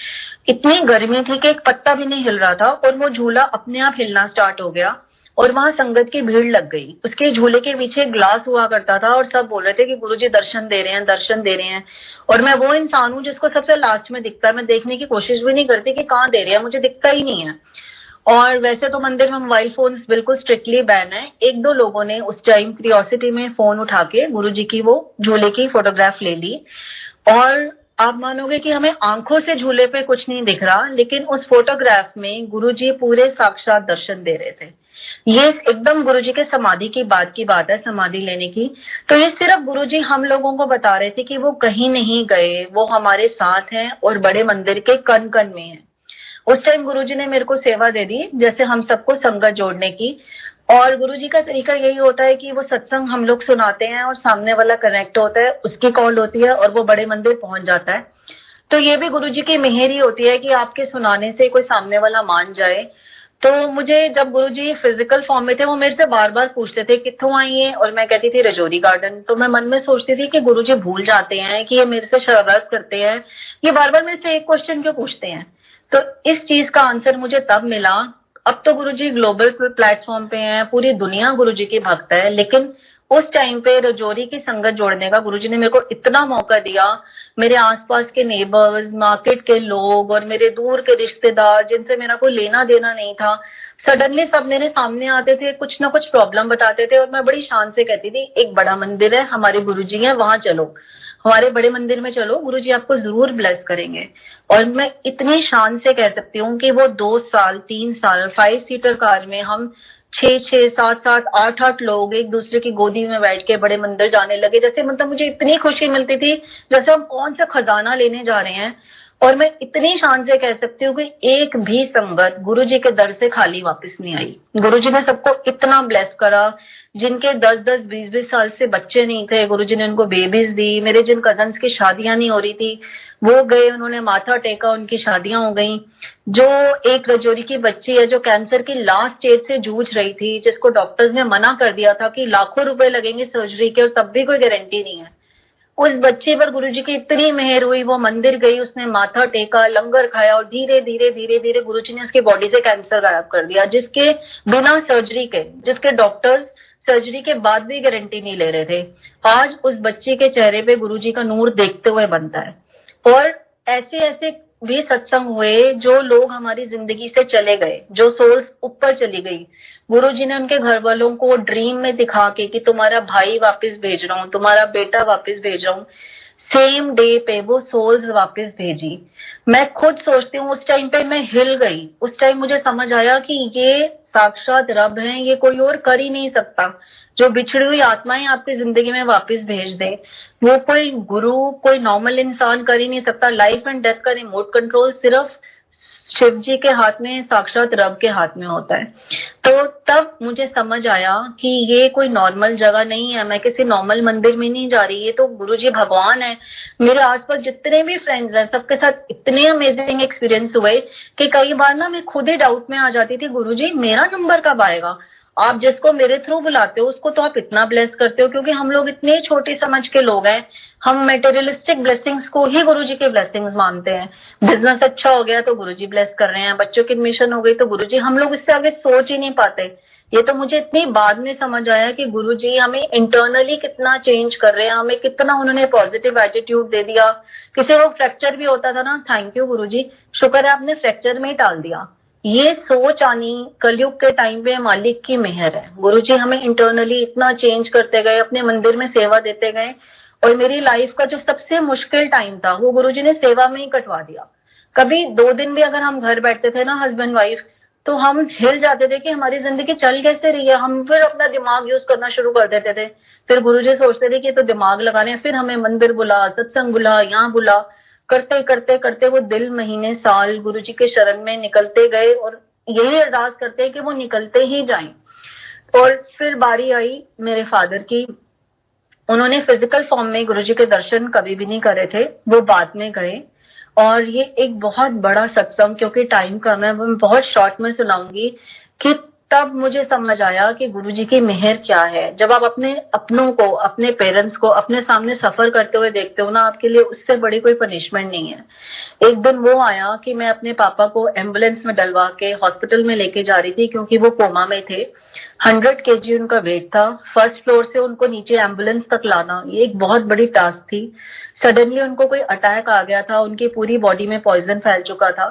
इतनी गर्मी थी कि एक पत्ता भी नहीं हिल रहा था, और वो झूला अपने आप हिलना स्टार्ट हो गया और वहां संगत की भीड़ लग गई। उसके झूले के पीछे ग्लास हुआ करता था और सब बोल रहे थे कि गुरुजी दर्शन दे रहे हैं, दर्शन दे रहे हैं। और मैं वो इंसान हूँ जिसको सबसे लास्ट में दिखता है, मैं देखने की कोशिश भी नहीं करती कि कहाँ दे रहे हैं, मुझे दिखता ही नहीं है। और वैसे तो मंदिर में मोबाइल फोन बिल्कुल स्ट्रिक्टली बैन है। एक दो लोगों ने उस टाइम क्यूरियोसिटी में फोन उठा के गुरुजी की वो झूले की फोटोग्राफ ले ली, और आप मानोगे कि हमें आंखों से झूले पे कुछ नहीं दिख रहा, लेकिन उस फोटोग्राफ में गुरुजी पूरे साक्षात दर्शन दे रहे थे। ये एकदम गुरुजी के समाधि की बात है, समाधि लेने की। तो ये सिर्फ गुरुजी हम लोगों को बता रहे थे कि वो कहीं नहीं गए, वो हमारे साथ हैं और बड़े मंदिर के कण कण में हैं। उस टाइम गुरुजी ने मेरे को सेवा दे दी, जैसे हम सबको संगत जोड़ने की। और गुरुजी का तरीका यही होता है कि वो सत्संग हम लोग सुनाते हैं और सामने वाला कनेक्ट होता है, उसकी कॉल होती है और वो बड़े मंदिर पहुंच जाता है। तो ये भी गुरुजी की मेहर ही होती है कि आपके सुनाने से कोई सामने वाला मान जाए। तो मुझे जब गुरुजी फिजिकल फॉर्म में थे, वो मेरे से बार बार पूछते थे कित्थों आई है, और मैं कहती थी रजौरी गार्डन। तो मैं मन में सोचती थी कि गुरुजी भूल जाते हैं, कि ये मेरे से शरारत करते हैं, ये बार बार मेरे से एक क्वेश्चन क्यों पूछते हैं। तो इस चीज का आंसर मुझे तब मिला। अब तो गुरुजी ग्लोबल प्लेटफॉर्म पे हैं, पूरी दुनिया गुरुजी की भक्त है, लेकिन उस टाइम पे रजौरी की संगत जोड़ने का गुरुजी ने मेरे को इतना मौका दिया। मेरे आसपास के नेबर्स, मार्केट के लोग और मेरे दूर के रिश्तेदार जिनसे मेरा कोई लेना देना नहीं था, सडनली सब मेरे सामने आते थे, कुछ ना कुछ प्रॉब्लम बताते थे, और मैं बड़ी शान से कहती थी एक बड़ा मंदिर है, हमारे गुरुजी हैं, वहां चलो, हमारे बड़े मंदिर में चलो, गुरुजी आपको जरूर ब्लेस करेंगे। और मैं इतनी शान से कह सकती हूँ कि वो 2 साल 3 साल 5 सीटर कार में हम 6 6 7 7 8 8 लोग एक दूसरे की गोदी में बैठ के बड़े मंदिर जाने लगे। जैसे मतलब मुझे इतनी खुशी मिलती थी जैसे हम कौन सा खजाना लेने जा रहे हैं। और मैं इतनी शान से कह सकती हूँ कि एक भी संगत गुरुजी के दर से खाली वापस नहीं आई। गुरुजी ने सबको इतना ब्लेस करा। जिनके 10 10 20 20 साल से बच्चे नहीं थे, गुरुजी ने उनको बेबीज दी। मेरे जिन कजन्स की शादियां नहीं हो रही थी, वो गए, उन्होंने माथा टेका, उनकी शादियां हो गई। जो एक रजौरी की बच्ची है जो कैंसर की लास्ट स्टेज से जूझ रही थी, जिसको डॉक्टर्स ने मना कर दिया था कि लाखों रुपए लगेंगे सर्जरी के और तब भी कोई गारंटी नहीं है, उस बच्चे पर गुरुजी की इतनी मेहर हुई। वो मंदिर गई, उसने माथा टेका, लंगर खाया, और धीरे धीरे धीरे धीरे गुरुजी ने उसकी बॉडी से कैंसर गायब कर दिया, जिसके बिना सर्जरी के, जिसके डॉक्टर्स सर्जरी के बाद भी गारंटी नहीं ले रहे थे। आज उस बच्चे के चेहरे पे गुरुजी का नूर देखते हुए बनता है। और ऐसे ऐसे भी सत्संग हुए जो लोग हमारी जिंदगी से चले गए, जो सोल्स ऊपर चली गई, गुरुजी ने उनके घर वालों को ड्रीम में दिखा के कि तुम्हारा भाई वापस भेज रहा हूँ, तुम्हारा बेटा वापस भेज रहा हूँ, सेम डे पे वो सोल्स वापस भेजी। मैं खुद सोचती हूँ उस टाइम पे मैं हिल गई। उस टाइम मुझे समझ आया कि ये साक्षात रब हैं, ये कोई और कर ही नहीं सकता। जो बिछड़ी हुई आत्माएं आपकी जिंदगी में वापस भेज दे, वो कोई गुरु, कोई नॉर्मल इंसान कर ही नहीं सकता। लाइफ एंड डेथ का रिमोट कंट्रोल सिर्फ शिव जी के हाथ में, साक्षात रब के हाथ में होता है। तो तब मुझे समझ आया कि ये कोई नॉर्मल जगह नहीं है, मैं किसी नॉर्मल मंदिर में नहीं जा रही, ये तो गुरुजी भगवान है। मेरे आसपास जितने भी फ्रेंड्स हैं, सबके साथ इतने अमेजिंग एक्सपीरियंस हुए कि कई बार ना मैं खुद ही डाउट में आ जाती थी, गुरुजी मेरा नंबर कब आएगा। आप जिसको मेरे थ्रू बुलाते हो उसको तो आप इतना ब्लेस करते हो, क्योंकि हम लोग इतने छोटी समझ के लोग हैं, हम मेटेरियलिस्टिक ब्लेसिंग्स को ही गुरुजी के ब्लेसिंग्स मानते हैं। बिजनेस अच्छा हो गया तो गुरुजी ब्लेस कर रहे हैं, बच्चों की एडमिशन हो गई तो गुरुजी, हम लोग इससे आगे सोच ही नहीं पाते। ये तो मुझे इतनी बाद में समझ आया कि गुरुजी हमें इंटरनली कितना चेंज कर रहे हैं, हमें कितना उन्होंने पॉजिटिव एटीट्यूड दे दिया। किसी को फ्रैक्चर भी होता था ना, थैंक यू गुरुजी, शुक्र है आपने फ्रैक्चर में ही टाल दिया। ये सोच आनी कलयुग के टाइम पे मालिक की मेहर है। गुरुजी हमें इंटरनली इतना चेंज करते गए, अपने मंदिर में सेवा देते गए, और मेरी लाइफ का जो सबसे मुश्किल टाइम था वो गुरुजी ने सेवा में ही कटवा दिया। कभी 2 दिन भी अगर हम घर बैठते थे ना हस्बैंड वाइफ, तो हम हिल जाते थे कि हमारी जिंदगी चल कैसे रही है। हम फिर अपना दिमाग यूज करना शुरू कर देते थे। फिर गुरुजी सोचते थे कि तो दिमाग लगा रहे हैं, फिर हमें मंदिर बुला, सत्संग बुला, यहाँ बुला, करते करते करते वो दिन, महीने, साल गुरुजी के शरण में निकलते गए और यही अरदास करते हैं कि वो निकलते ही जाएं। और फिर बारी आई मेरे फादर की। उन्होंने फिजिकल फॉर्म में गुरुजी के दर्शन कभी भी नहीं करे थे, वो बाद में गए। और ये एक बहुत बड़ा सत्संग, क्योंकि टाइम कम है, मैं बहुत शॉर्ट में सुनाऊंगी कि तब मुझे समझ आया कि गुरुजी की मेहर क्या है। जब आप अपने अपनों को, अपने पेरेंट्स को अपने सामने सफर करते हुए देखते हो ना, आपके लिए उससे बड़ी कोई पनिशमेंट नहीं है। एक दिन वो आया कि मैं अपने पापा को एम्बुलेंस में डलवा के हॉस्पिटल में लेके जा रही थी, क्योंकि वो कोमा में थे। 100 kg उनका वेट था। फर्स्ट फ्लोर से उनको नीचे एम्बुलेंस तक लाना ये एक बहुत बड़ी टास्क थी। सडनली उनको कोई अटैक आ गया था, उनकी पूरी बॉडी में पॉइजन फैल चुका था।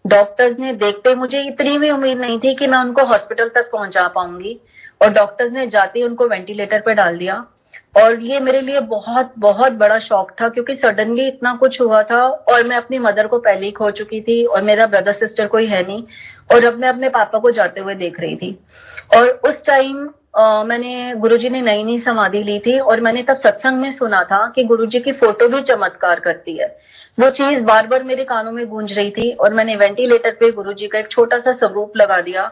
डॉक्टर्स ने देखते, मुझे इतनी भी उम्मीद नहीं थी कि मैं उनको हॉस्पिटल तक पहुंचा पाऊंगी, और डॉक्टर्स ने जाते ही उनको वेंटिलेटर पे डाल दिया। और ये मेरे लिए बहुत बहुत बड़ा शॉक था, क्योंकि सडनली इतना कुछ हुआ था और मैं अपनी मदर को पहले ही खो चुकी थी और मेरा ब्रदर सिस्टर कोई है नहीं, और अब मैं अपने पापा को जाते हुए देख रही थी। और उस टाइम मैंने, गुरुजी ने नई नई समाधि ली थी और मैंने तब सत्संग में सुना था कि गुरुजी की फोटो भी चमत्कार करती है। वो चीज बार बार मेरे कानों में गूंज रही थी और मैंने वेंटिलेटर पे गुरुजी का एक छोटा सा स्वरूप लगा दिया।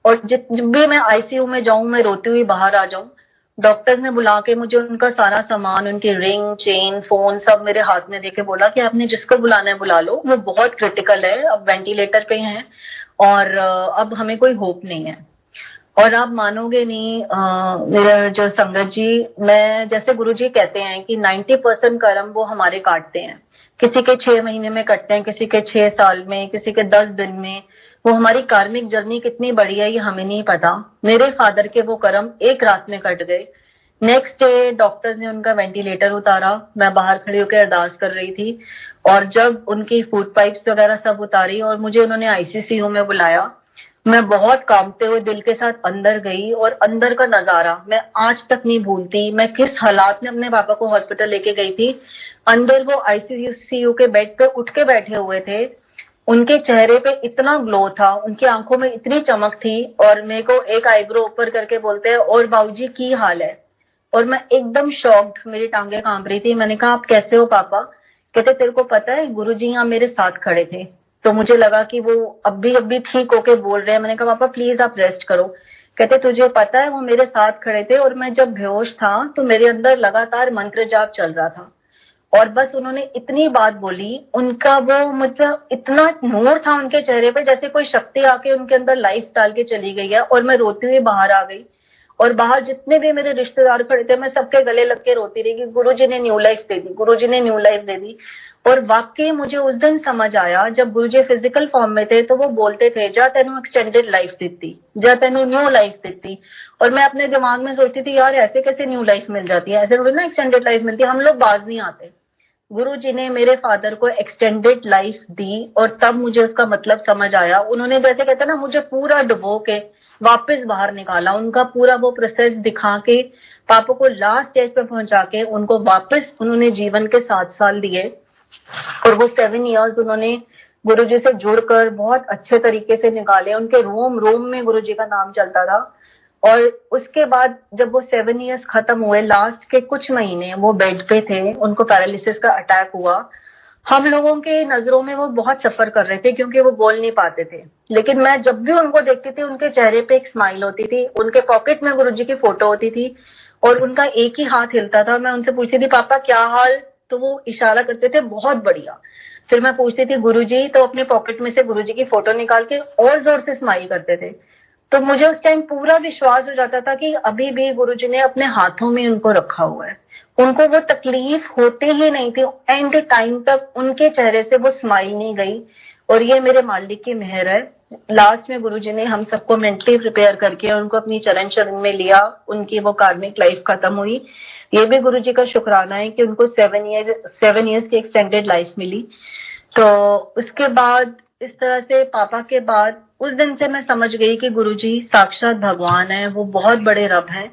और जब भी मैं आईसीयू में जाऊं, मैं रोती हुई बाहर आ जाऊं, डॉक्टर्स ने बुला के मुझे उनका सारा सामान, उनकी रिंग, चेन, फोन सब मेरे हाथ में देके बोला कि आपने जिसको बुलाना है बुला लो, वो बहुत क्रिटिकल है, अब वेंटिलेटर पे हैं और अब हमें कोई होप नहीं है। और आप मानोगे नहीं, मेरा जो संगत जी, मैं जैसे गुरुजी कहते हैं कि 90% कर्म वो हमारे काटते हैं। किसी के 6 महीने में कटते हैं, किसी के 6 साल में, किसी के 10 दिन में। वो हमारी कार्मिक जर्नी कितनी बड़ी है ये हमें नहीं पता। मेरे फादर के वो कर्म एक रात में कट गए। नेक्स्ट डे डॉक्टर्स ने उनका वेंटिलेटर उतारा, मैं बाहर खड़ी होकर अरदास कर रही थी, और जब उनकी फूड पाइप्स वगैरह सब उतारी और मुझे उन्होंने आईसीसीयू में बुलाया, मैं बहुत कांपते हुए दिल के साथ अंदर गई। और अंदर का नजारा मैं आज तक नहीं भूलती। मैं किस हालात में अपने पापा को हॉस्पिटल लेके गई थी। अंदर वो आईसीयू के बेड पे उठ के बैठे हुए थे। उनके चेहरे पे इतना ग्लो था, उनकी आंखों में इतनी चमक थी, और मेरे को एक आईब्रो ऊपर करके बोलते हैं, और बाबूजी की हाल है। और मैं एकदम शॉक्ड, मेरी टांगे कांप रही थी। मैंने कहा आप कैसे हो पापा? कहते तेरे को पता है गुरुजी यहाँ मेरे साथ खड़े थे। तो मुझे लगा कि वो अब भी ठीक होके बोल रहे हैं। मैंने कहा पापा प्लीज आप रेस्ट करो। कहते तुझे पता है वो मेरे साथ खड़े थे और मैं जब बेहोश था तो मेरे अंदर लगातार मंत्र जाप चल रहा था। और बस उन्होंने इतनी बात बोली, उनका वो मतलब इतना नूर था उनके चेहरे पे, जैसे कोई शक्ति आके उनके अंदर लाइफ डाल के चली गई है। और मैं रोती हुई बाहर आ गई, और बाहर जितने भी मेरे रिश्तेदार खड़े थे मैं सबके गले लग के रोती रही कि गुरुजी ने न्यू लाइफ दे दी, गुरुजी ने न्यू लाइफ दे दी। और वाकई मुझे उस दिन समझ आया, जब गुरुजी फिजिकल फॉर्म में थे तो वो बोलते थे जा तेनू एक्सटेंडेड लाइफ दी, जा तेनू न्यू लाइफ दी। और मैं अपने दिमाग में सोचती थी यार ऐसे कैसे न्यू लाइफ मिल जाती है, ऐसे थोड़ी ना एक्सटेंडेड लाइफ मिलती है, हम लोग बाज नहीं आते। गुरुजी ने मेरे फादर को एक्सटेंडेड लाइफ दी, और तब मुझे उसका मतलब समझ आया। उन्होंने जैसे कहते ना मुझे पूरा डुबो के वापस बाहर निकाला, उनका पूरा वो प्रोसेस दिखा के पापा को लास्ट स्टेज पे पहुंचा के उनको वापस उन्होंने जीवन के 7 साल दिए। और वो 7 इयर्स उन्होंने गुरुजी से जुड़कर बहुत अच्छे तरीके से निकाले। उनके रोम रोम में गुरुजी का नाम चलता था। और उसके बाद जब वो 7 इयर्स खत्म हुए, लास्ट के कुछ महीने वो बेड पे थे, उनको पैरालिसिस का अटैक हुआ। हम लोगों के नजरों में वो बहुत सफर कर रहे थे क्योंकि वो बोल नहीं पाते थे। लेकिन मैं जब भी उनको देखती थी उनके चेहरे पे एक स्माइल होती थी, उनके पॉकेट में गुरुजी की फोटो होती थी और उनका एक ही हाथ हिलता था। मैं उनसे पूछती थी पापा क्या हाल, तो वो इशारा करते थे बहुत बढ़िया। फिर मैं पूछती थी गुरुजी, तो अपने पॉकेट में से गुरुजी की फोटो निकाल के और जोर से स्माइल करते थे। तो मुझे उस टाइम पूरा विश्वास हो जाता था कि अभी भी गुरुजी ने अपने हाथों में उनको रखा हुआ है। उनको वो तकलीफ होती ही नहीं थी, एंड टाइम तक उनके चेहरे से वो स्माइल नहीं गई। और ये मेरे मालिक की मेहर है। लास्ट में गुरुजी ने हम सबको मेंटली प्रिपेयर करके उनको अपनी चरण शरण में लिया, उनकी वो कार्मिक लाइफ खत्म हुई। ये भी गुरुजी का शुक्राना है कि उनको 7 इयर्स की एक्सटेंडेड लाइफ मिली। तो उसके बाद इस तरह से पापा के बाद उस दिन से मैं समझ गई कि गुरुजी साक्षात भगवान है, वो बहुत बड़े रब हैं।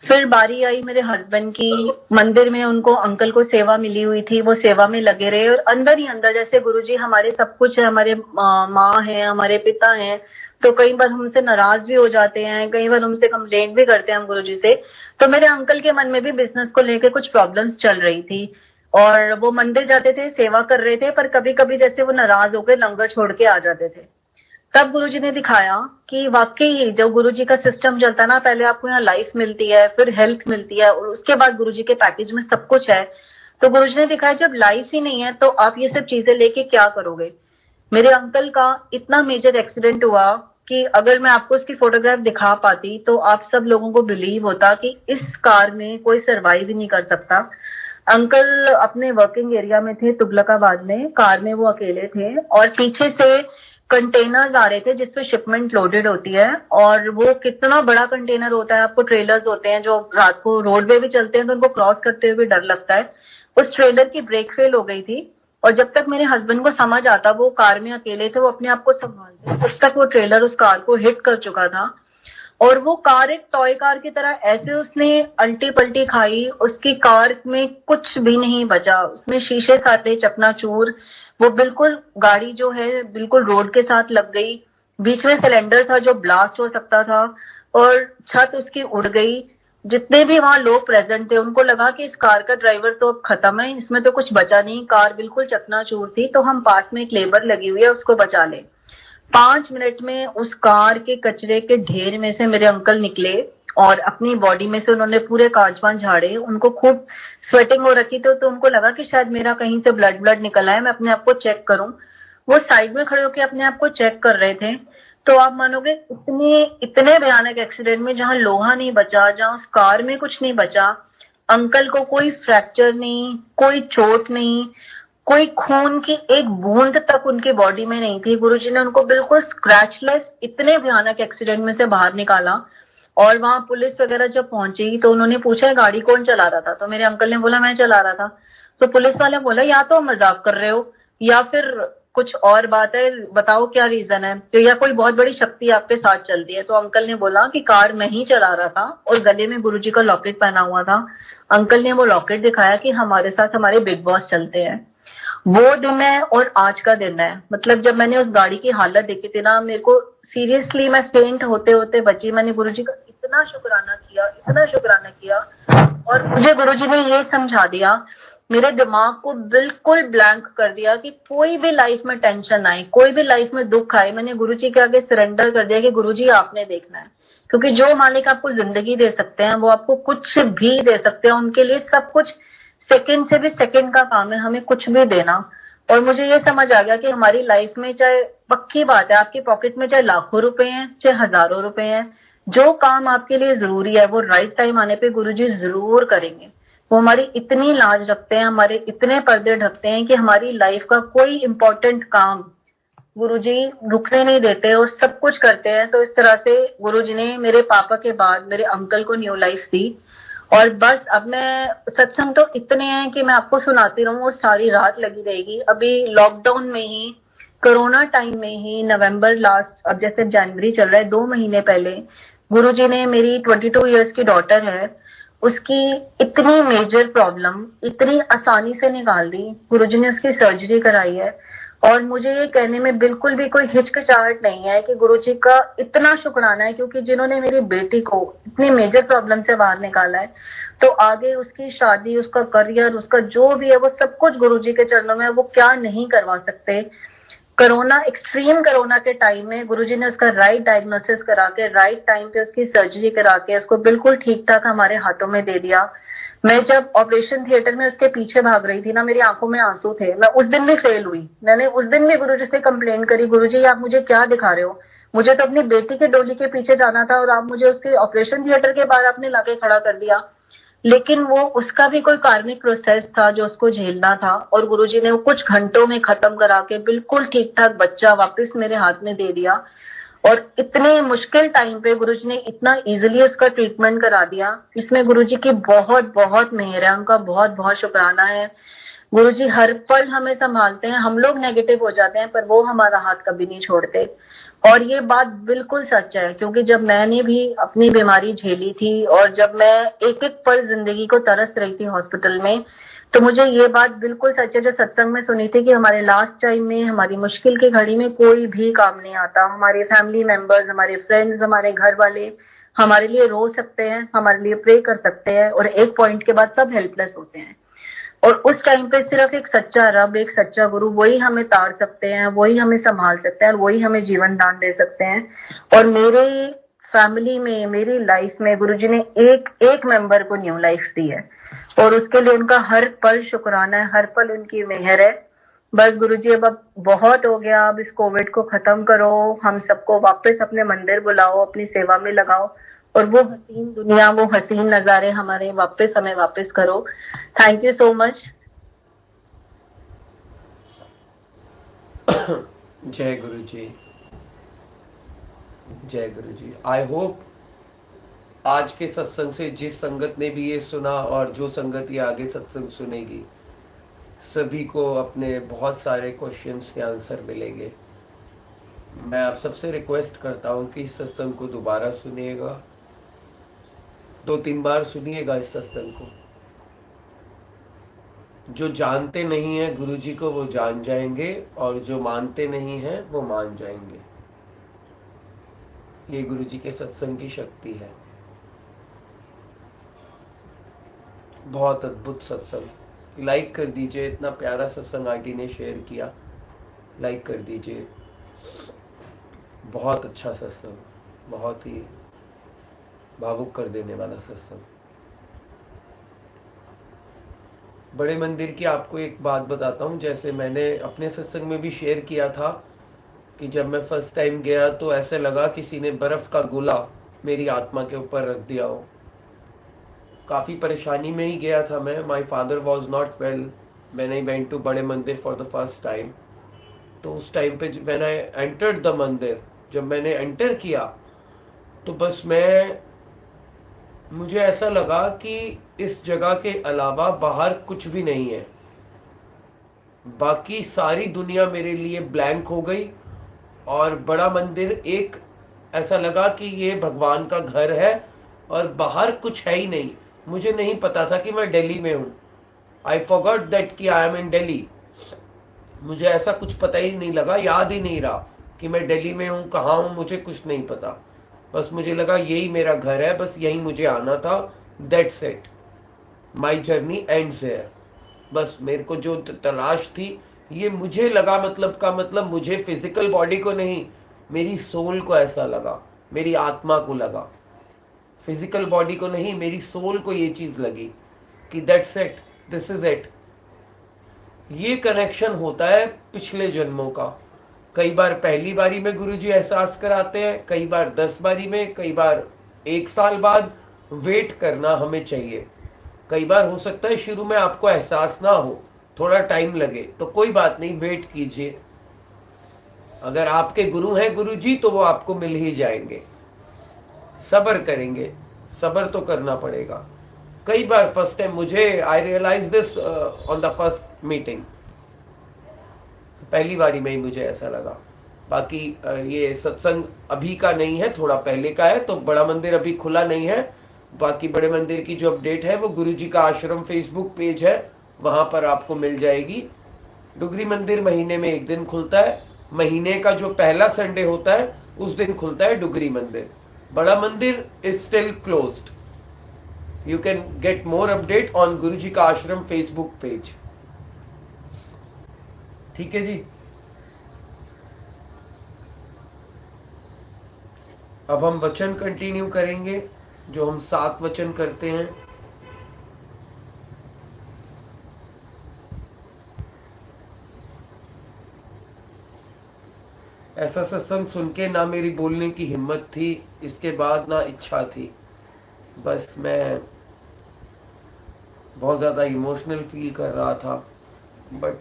फिर बारी आई मेरे हस्बैंड की। मंदिर में उनको, अंकल को सेवा मिली हुई थी, वो सेवा में लगे रहे और अंदर ही अंदर जैसे गुरुजी हमारे सब कुछ है, हमारे माँ है, हमारे पिता हैं, तो कई बार हमसे नाराज भी हो जाते हैं, कई बार हमसे कंप्लेंट भी करते हैं हम गुरुजी से। तो मेरे अंकल के मन में भी बिजनेस को लेकर कुछ प्रॉब्लम्स चल रही थी और वो मंदिर जाते थे, सेवा कर रहे थे, पर कभी कभी जैसे वो नाराज होकर लंगर छोड़ के आ जाते थे। तब गुरुजी ने दिखाया कि वाकई जो गुरुजी का सिस्टम चलता है ना, पहले आपको यहाँ लाइफ मिलती है, फिर हेल्थ मिलती है और उसके बाद गुरुजी के पैकेज में सब कुछ है। तो गुरुजी ने दिखाया जब लाइफ ही नहीं है तो आप ये सब चीजें लेके क्या करोगे। मेरे अंकल का इतना मेजर एक्सीडेंट हुआ कि अगर मैं आपको उसकी फोटोग्राफ दिखा पाती तो आप सब लोगों को बिलीव होता कि इस कार में कोई सरवाइव ही नहीं कर सकता। अंकल अपने वर्किंग एरिया में थे तुगलकाबाद में, कार में वो अकेले थे और पीछे से कंटेनर्स आ रहे थे जिसपे शिपमेंट लोडेड होती है और वो कितना बड़ा कंटेनर होता है, आपको ट्रेलर्स होते हैं जो रात को रोड पे भी चलते हैं तो उनको क्रॉस करते हुए डर लगता है। उस ट्रेलर की ब्रेक फेल हो गई थी और जब तक मेरे हस्बैंड को समझ आता, वो कार में अकेले थे, वो अपने आप को संभालते, उस तक वो ट्रेलर उस कार को हिट कर चुका था और वो कार एक टॉय कार की तरह ऐसे उसने अल्टी पल्टी खाई, उसकी कार में कुछ भी नहीं बचा, उसमें शीशे सारे चकनाचूर, वो बिल्कुल गाड़ी जो है बिल्कुल रोड के साथ लग गई, बीच में सिलेंडर था जो ब्लास्ट हो सकता था और छत उसकी उड़ गई। जितने भी वहां लोग प्रेजेंट थे उनको लगा कि इस कार का ड्राइवर तो अब खत्म है, इसमें तो कुछ बचा नहीं, कार बिल्कुल चकनाचूर थी, तो हम पास में एक लेबर लगी हुई है उसको बचा ले। 5 मिनट में उस कार के कचरे के ढेर में से मेरे अंकल निकले और अपनी बॉडी में से उन्होंने पूरे कांच झाड़े, उनको खूब स्वेटिंग हो रखी थी तो उनको लगा कि शायद मेरा कहीं से ब्लड ब्लड निकल आए, मैं अपने आप को चेक करूं। वो साइड में खड़े होकर अपने आप को चेक कर रहे थे। तो आप मानोगे इतने इतने भयानक एक्सीडेंट में जहां लोहा नहीं बचा, जहां उस कार में कुछ नहीं बचा, अंकल को कोई फ्रैक्चर नहीं, कोई चोट नहीं, कोई खून की एक बूंद तक उनकी बॉडी में नहीं थी। गुरुजी ने उनको बिल्कुल स्क्रैचलेस इतने भयानक एक्सीडेंट में से बाहर निकाला। और वहां पुलिस वगैरह जब पहुंची तो उन्होंने पूछा गाड़ी कौन चला रहा था, तो मेरे अंकल ने बोला मैं चला रहा था। तो पुलिस वाले बोला या तो मजाक कर रहे हो या फिर कुछ और बात है, बताओ क्या रीजन है, तो या कोई बहुत बड़ी शक्ति आपके साथ चलती है। तो अंकल ने बोला कि कार मैं ही चला रहा था और गले में गुरुजी का लॉकेट पहना हुआ था। अंकल ने वो लॉकेट दिखाया कि हमारे साथ हमारे बिग बॉस चलते हैं। वो दिन है और आज का दिन है, मतलब जब मैंने उस गाड़ी की हालत देखी थी ना, मेरे को सीरियसली मैं फेंट होते होते बची। मैंने गुरुजी का इतना शुक्राना किया, इतना शुक्राना किया और मुझे गुरुजी ने ये समझा दिया, मेरे दिमाग को बिल्कुल ब्लैंक कर दिया कि कोई भी लाइफ में टेंशन आए, कोई भी लाइफ में दुख आए, मैंने गुरुजी के आगे सरेंडर कर दिया कि गुरुजी आपने देखना है। क्योंकि जो मालिक आपको जिंदगी दे सकते हैं वो आपको कुछ भी दे सकते हैं, उनके लिए सब कुछ सेकंड से भी सेकंड का काम है हमें कुछ भी देना। और मुझे ये समझ आ गया कि हमारी लाइफ में चाहे, पक्की बात है, आपकी पॉकेट में चाहे लाखों रुपए हैं चाहे हजारों रुपए हैं, जो काम आपके लिए जरूरी है वो राइट टाइम आने पे गुरुजी जरूर करेंगे। वो हमारी इतनी लाज रखते हैं, हमारे इतने पर्दे ढकते हैं कि हमारी लाइफ का कोई इंपॉर्टेंट काम गुरुजी रुकने नहीं देते और सब कुछ करते हैं। तो इस तरह से गुरुजी ने मेरे पापा के बाद मेरे अंकल को न्यू लाइफ दी। और बस अब मैं, सत्संग तो इतने हैं कि मैं आपको सुनाती रहूं और सारी रात लगी रहेगी। अभी लॉकडाउन में ही, कोरोना टाइम में ही, नवंबर लास्ट, अब जैसे जनवरी चल रहा है, 2 महीने पहले गुरुजी ने, मेरी 22 ईयर्स की डॉटर है, उसकी इतनी मेजर प्रॉब्लम इतनी आसानी से निकाल दी। गुरुजी ने उसकी सर्जरी कराई है और मुझे ये कहने में बिल्कुल भी कोई हिचकिचाहट नहीं है कि गुरुजी का इतना शुक्राना है, क्योंकि जिन्होंने मेरी बेटी को इतनी मेजर प्रॉब्लम से बाहर निकाला है, तो आगे उसकी शादी, उसका करियर, उसका जो भी है, वो सब कुछ गुरुजी के चरणों में है। वो क्या नहीं करवा सकते। कोरोना, एक्सट्रीम कोरोना के टाइम में गुरुजी ने उसका राइट डायग्नोसिस करा के, राइट टाइम पे उसकी सर्जरी करा के, उसको बिल्कुल ठीक ठाक हमारे हाथों में दे दिया। मैं जब ऑपरेशन थिएटर में उसके पीछे भाग रही थी ना, मेरी आंखों में आंसू थे। मैं उस दिन भी फेल हुई, मैंने उस दिन भी गुरुजी से कंप्लेन करी, गुरुजी आप मुझे क्या दिखा रहे हो, मुझे तो अपनी बेटी की डोली के पीछे जाना था और आप मुझे उसके ऑपरेशन थिएटर के बाहर आपने लाके खड़ा कर दिया। लेकिन वो, उसका भी कोई कार्मिक प्रोसेस था जो उसको झेलना था और गुरुजी ने वो कुछ घंटों में खत्म करा के बिल्कुल ठीक ठाक बच्चा वापस मेरे हाथ में दे दिया। और इतने मुश्किल टाइम पे गुरुजी ने इतना इजीली उसका ट्रीटमेंट करा दिया। इसमें गुरुजी की बहुत बहुत मेहर है, उनका बहुत बहुत शुक्राना है। गुरुजी हर पल हमें संभालते हैं, हम लोग नेगेटिव हो जाते हैं पर वो हमारा हाथ कभी नहीं छोड़ते। और ये बात बिल्कुल सच है, क्योंकि जब मैंने भी अपनी बीमारी झेली थी और जब मैं एक एक पल जिंदगी को तरस रही थी हॉस्पिटल में, तो मुझे ये बात बिल्कुल सच है जो सत्संग में सुनी थी कि हमारे लास्ट टाइम में, हमारी मुश्किल की घड़ी में कोई भी काम नहीं आता। हमारे फैमिली मेंबर्स, हमारे फ्रेंड्स, हमारे घर वाले हमारे लिए रो सकते हैं, हमारे लिए प्रे कर सकते हैं, और एक पॉइंट के बाद सब हेल्पलेस होते हैं। और उस टाइम पे सिर्फ एक सच्चा रब, एक सच्चा गुरु, वही हमें तार सकते हैं, वही हमें संभाल सकते हैं, और वही हमें जीवन दान दे सकते हैं। और मेरे फैमिली में, मेरी लाइफ में गुरुजी ने एक एक मेंबर को न्यू लाइफ दी है, और उसके लिए उनका हर पल शुक्राना है, हर पल उनकी मेहर है। बस गुरुजी अब बहुत हो गया, अब इस कोविड को खत्म करो, हम सबको वापस अपने मंदिर बुलाओ, अपनी सेवा में लगाओ, और वो हसीन दुनिया, वो हसीन नजारे हमारे वापस, हमें वापस करो। Thank you so much. जय गुरु जी, जय गुरु जी। आई होप आज के सत्संग से जिस संगत ने भी ये सुना और जो संगत ये आगे सत्संग सुनेगी, सभी को अपने बहुत सारे क्वेश्चंस के आंसर मिलेंगे। मैं आप सबसे रिक्वेस्ट करता हूँ कि इस सत्संग को दोबारा सुनिएगा, 2-3 बार सुनिएगा इस सत्संग को। जो जानते नहीं है गुरुजी को वो जान जाएंगे, और जो मानते नहीं हैं वो मान जाएंगे। ये गुरुजी के सत्संग की शक्ति है। बहुत अद्भुत सत्संग। लाइक कर दीजिए, इतना प्यारा सत्संग आंटी ने शेयर किया, लाइक कर दीजिए। बहुत अच्छा सत्संग, बहुत ही भावुक कर देने वाला सत्संग। बड़े मंदिर की आपको एक बात बताता हूँ, जैसे मैंने अपने सत्संग में भी शेयर किया था कि जब मैं फर्स्ट टाइम गया तो ऐसे लगा किसी ने बर्फ का गोला मेरी आत्मा के ऊपर रख दिया हो। काफ़ी परेशानी में ही गया था मैं। My father was not well when I went to बड़े मंदिर फॉर द फर्स्ट टाइम। तो उस टाइम पे व्हेन आई एंटर्ड द मंदिर, जब मैंने एंटर किया तो बस मुझे ऐसा लगा कि इस जगह के अलावा बाहर कुछ भी नहीं है। बाकी सारी दुनिया मेरे लिए ब्लैंक हो गई, और बड़ा मंदिर एक ऐसा लगा कि ये भगवान का घर है और बाहर कुछ है ही नहीं। मुझे नहीं पता था कि मैं दिल्ली में हूँ। आई फॉरगॉट दैट कि आई एम इन दिल्ली। मुझे ऐसा कुछ पता ही नहीं लगा, याद ही नहीं रहा कि मैं दिल्ली में हूँ, कहाँ हूँ, मुझे कुछ नहीं पता। बस मुझे लगा यही मेरा घर है, बस यही मुझे आना था। That's it, my journey ends here. बस मेरे को जो तलाश थी ये मुझे लगा, मतलब का मतलब मुझे फिजिकल बॉडी को नहीं, मेरी सोल को ऐसा लगा, मेरी आत्मा को लगा। फिजिकल बॉडी को नहीं, मेरी सोल को ये चीज लगी कि that's it, this is it. ये कनेक्शन होता है पिछले जन्मों का। कई बार पहली बारी में गुरुजी एहसास कराते हैं, कई बार 10 बारी में, कई बार 1 साल बाद। वेट करना हमें चाहिए। कई बार हो सकता है शुरू में आपको एहसास ना हो, थोड़ा टाइम लगे, तो कोई बात नहीं, वेट कीजिए। अगर आपके गुरु हैं गुरुजी तो वो आपको मिल ही जाएंगे। सब्र करेंगे, सब्र तो करना पड़ेगा। कई बार फर्स्ट टाइम मुझे I realise this on the first meeting, पहली बारी में ही मुझे ऐसा लगा। बाकी ये सत्संग अभी का नहीं है, थोड़ा पहले का है, तो बड़ा मंदिर अभी खुला नहीं है। बाकी बड़े मंदिर की जो अपडेट है वो गुरुजी का आश्रम फेसबुक पेज है, वहां पर आपको मिल जाएगी। डुगरी मंदिर महीने में 1 दिन खुलता है, महीने का जो पहला संडे होता है उस दिन खुलता है डुगरी मंदिर। बड़ा मंदिर is still closed. You can get more update on Guruji का आश्रम फेसबुक पेज। ठीक है जी। अब हम वचन कंटिन्यू करेंगे, जो हम 7 वचन करते हैं। ऐसा सत्संग सुन के ना मेरी बोलने की हिम्मत थी, इसके बाद ना इच्छा थी। बस मैं बहुत ज़्यादा इमोशनल फील कर रहा था, बट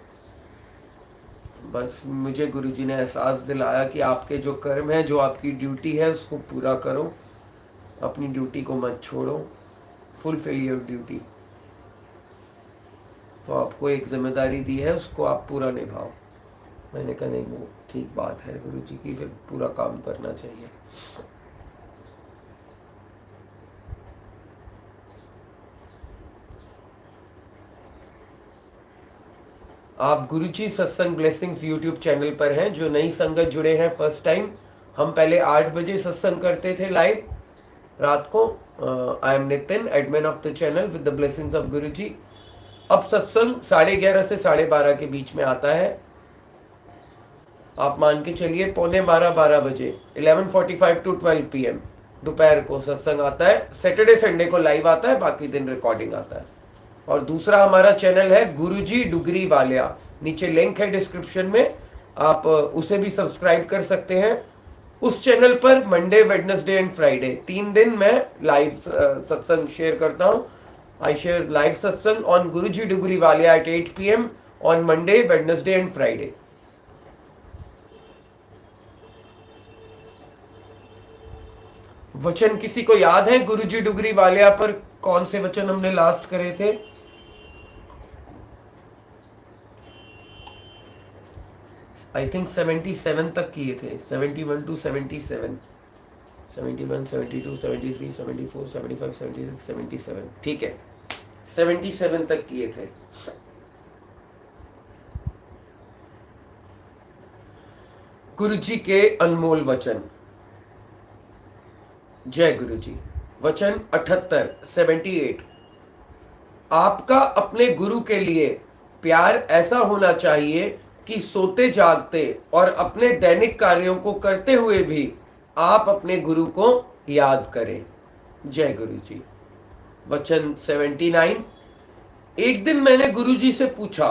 बस मुझे गुरुजी ने एहसास दिलाया कि आपके जो कर्म है, जो आपकी ड्यूटी है, उसको पूरा करो, अपनी ड्यूटी को मत छोड़ो, फुलफिल योर ड्यूटी। तो आपको एक जिम्मेदारी दी है, उसको आप पूरा निभाओ। मैंने कहा नहीं, वो ठीक बात है गुरुजी की, फिर पूरा काम करना चाहिए। आप गुरुजी सत्संग ब्लेसिंग्स यूट्यूब चैनल पर हैं। जो नई संगत जुड़े हैं फर्स्ट टाइम, हम पहले 8 बजे सत्संग करते थे लाइव रात को। I am Nitin, admin of the channel with the blessings of Guruji. अब सत्संग 11:30 से 12:30 के बीच में आता है। आप मान के चलिए 11:45 बजे 11:45 टू 12 PM दोपहर को सत्संग आता है। सैटरडे संडे को लाइव आता है, बाकी दिन रिकॉर्डिंग आता है। और दूसरा हमारा चैनल है गुरुजी डुगरी वालिया, नीचे लिंक है डिस्क्रिप्शन में, आप उसे भी सब्सक्राइब कर सकते हैं। उस चैनल पर मंडे, वेडनेसडे एंड फ्राइडे 3 दिन मैं लाइव सत्संग शेयर करता हूँ। I share live satsang on Guruji Dugri Walia at 8 PM on Monday, Wednesday and Friday. वचन किसी को याद है गुरुजी डुगरी वालिया पर कौन से वचन हमने लास्ट करे थे? आई थिंक 77 तक किए थे, 71 to 77, 71, 72, 73, 74, 75, 76, 77, ठीक है, 77 तक किए थे। गुरुजी के अनमोल वचन। जय गुरुजी। वचन 78, 78। आपका अपने गुरु के लिए प्यार ऐसा होना चाहिए कि सोते जागते और अपने दैनिक कार्यों को करते हुए भी आप अपने गुरु को याद करें। जय गुरुजी। वचन 79। एक दिन मैंने गुरुजी से पूछा,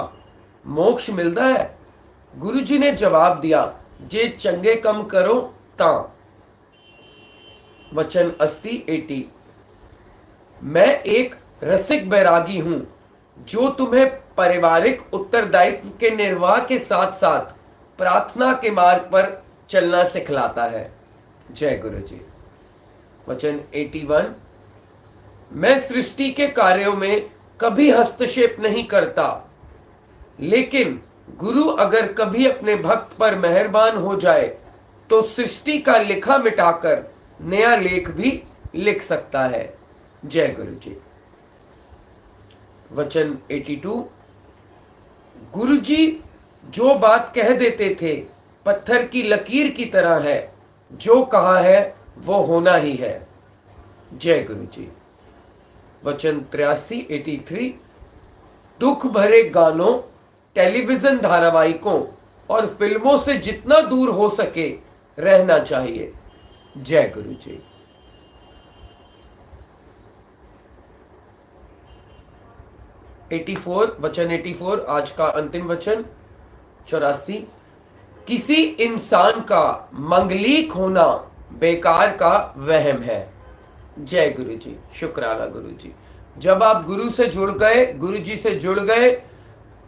मोक्ष मिलता है? गुरुजी ने जवाब दिया, जे चंगे कम करो ता। वचन 80, 80। मैं एक रसिक बैरागी हूं जो तुम्हें पारिवारिक उत्तरदायित्व के निर्वाह के साथ साथ प्रार्थना के मार्ग पर चलना सिखलाता है। जय गुरुजी। वचन 81। मैं सृष्टि के कार्यों में कभी हस्तक्षेप नहीं करता, लेकिन गुरु अगर कभी अपने भक्त पर मेहरबान हो जाए तो सृष्टि का लिखा मिटाकर नया लेख भी लिख सकता है। जय गुरुजी। वचन 82। गुरुजी जो बात कह देते थे पत्थर की लकीर की तरह है, जो कहा है वो होना ही है। जय गुरुजी। वचन 83, 83। दुख भरे गानों, टेलीविजन धारावाहिकों और फिल्मों से जितना दूर हो सके रहना चाहिए। जय गुरुजी। वचन 84, आज का अंतिम वचन 84। किसी इंसान का मंगलीक होना बेकार का वहम है। जय गुरुजी। शुक्राना गुरुजी। जब आप गुरु से जुड़ गए, गुरुजी से जुड़ गए,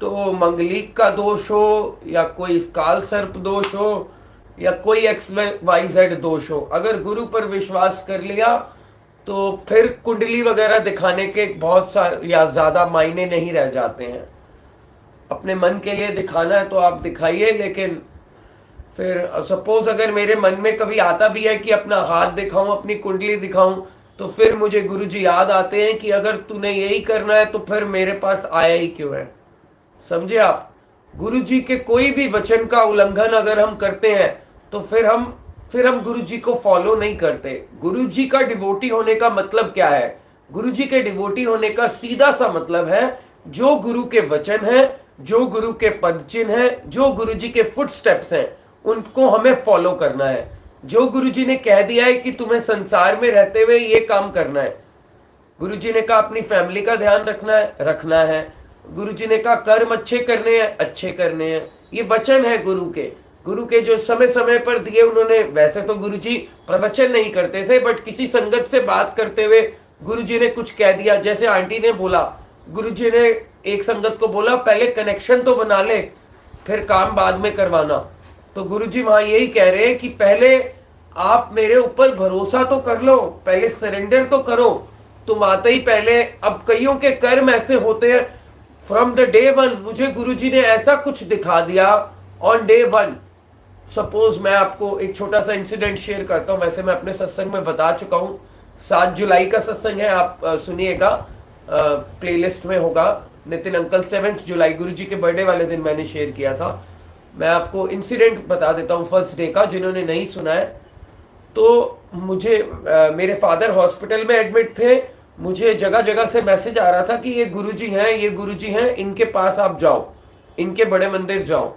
तो मंगलीक का दोष हो या कोई काल सर्प दोष हो या कोई XYZ दोष हो, अगर गुरु पर विश्वास कर लिया तो फिर कुंडली वगैरह दिखाने के बहुत सारे या ज्यादा मायने नहीं रह जाते हैं। अपने मन के लिए दिखाना है तो आप दिखाइए, लेकिन फिर सपोज अगर मेरे मन में कभी आता भी है कि अपना हाथ दिखाऊं, अपनी कुंडली दिखाऊं, तो फिर मुझे गुरुजी याद आते हैं कि अगर तूने यही करना है तो फिर मेरे पास आया ही क्यों है। समझे आप? गुरुजी के कोई भी वचन का उल्लंघन अगर हम करते हैं तो फिर हम गुरुजी को फॉलो नहीं करते। गुरुजी का डिवोटी होने का मतलब क्या है? गुरुजी के डिवोटी होने का सीधा सा मतलब है, जो गुरु के वचन है, जो गुरु के पद चिन्ह है, जो गुरुजी के फुट स्टेप्स हैं, उनको हमें फॉलो करना है। जो गुरुजी ने कह दिया है कि तुम्हें संसार में रहते हुए ये काम करना है, गुरुजी ने कहा अपनी फैमिली का ध्यान रखना है, गुरुजी ने कहा कर्म अच्छे करने हैं, अच्छे करने हैं, ये वचन है गुरु के जो समय समय पर दिए उन्होंने। वैसे तो गुरुजी प्रवचन नहीं करते थे, बट किसी संगत से बात करते हुए गुरुजी ने कुछ कह दिया। जैसे आंटी ने बोला, गुरुजी ने एक संगत को बोला पहले कनेक्शन तो बना ले, फिर काम बाद में करवाना। तो गुरुजी वहां यही कह रहे हैं कि पहले आप मेरे ऊपर भरोसा तो कर लो, पहले सरेंडर तो करो। तुम आते ही पहले, अब कईयों के कर्म ऐसे होते हैं, फ्रॉम द डे वन मुझे गुरुजी ने ऐसा कुछ दिखा दिया ऑन डे वन। सपोज मैं आपको एक छोटा सा इंसिडेंट शेयर करता हूँ, वैसे मैं अपने सत्संग में बता चुका हूँ। 7 जुलाई का सत्संग है, आप सुनिएगा, प्लेलिस्ट में होगा। नितिन अंकल 7 जुलाई गुरुजी के बर्थडे वाले दिन मैंने शेयर किया था। मैं आपको इंसिडेंट बता देता हूँ फर्स्ट डे का, जिन्होंने नहीं सुना है। तो मुझे मेरे फादर हॉस्पिटल में एडमिट थे, मुझे जगह जगह से मैसेज आ रहा था कि ये गुरुजी हैं, ये गुरुजी हैं, इनके पास आप जाओ, इनके बड़े मंदिर जाओ।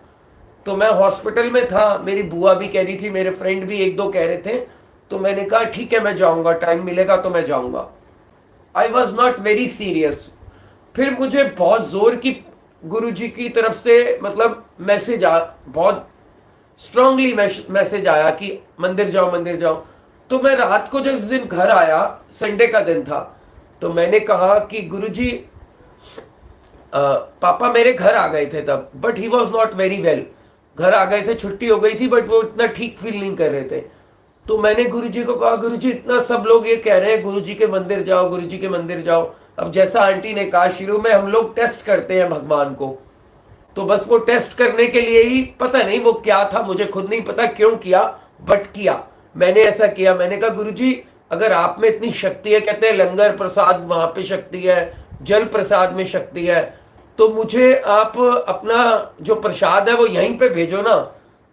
तो मैं हॉस्पिटल में था, मेरी बुआ भी कह रही थी, मेरे फ्रेंड भी एक दो कह रहे थे। तो मैंने कहा ठीक है मैं जाऊंगा, टाइम मिलेगा तो मैं जाऊंगा। I was not very serious. फिर मुझे बहुत जोर की गुरुजी की तरफ से मतलब मैसेज बहुत स्ट्रांगली मैसेज आया कि मंदिर जाओ, मंदिर जाओ। तो मैं रात को जब इस दिन घर आया, संडे का दिन था, तो मैंने कहा कि गुरुजी पापा मेरे घर आ गए थे तब, but he was not very well. घर आ गए थे, छुट्टी हो गई थी, बट वो इतना ठीक फील नहीं कर रहे थे। तो मैंने गुरुजी को कहा, गुरुजी इतना सब लोग ये कह रहे हैं गुरुजी के मंदिर जाओ, गुरुजी के मंदिर जाओ। अब जैसा आंटी ने कहा, शुरू में हम लोग टेस्ट करते हैं भगवान को, तो बस वो टेस्ट करने के लिए ही, पता नहीं वो क्या था, मुझे खुद नहीं पता क्यों किया, बट किया। मैंने ऐसा किया, मैंने कहा गुरुजी अगर आप में इतनी शक्ति है, कहते हैं लंगर प्रसाद वहां पे शक्ति है, जल प्रसाद में शक्ति है, तो मुझे आप अपना जो प्रसाद है वो यहीं पे भेजो ना,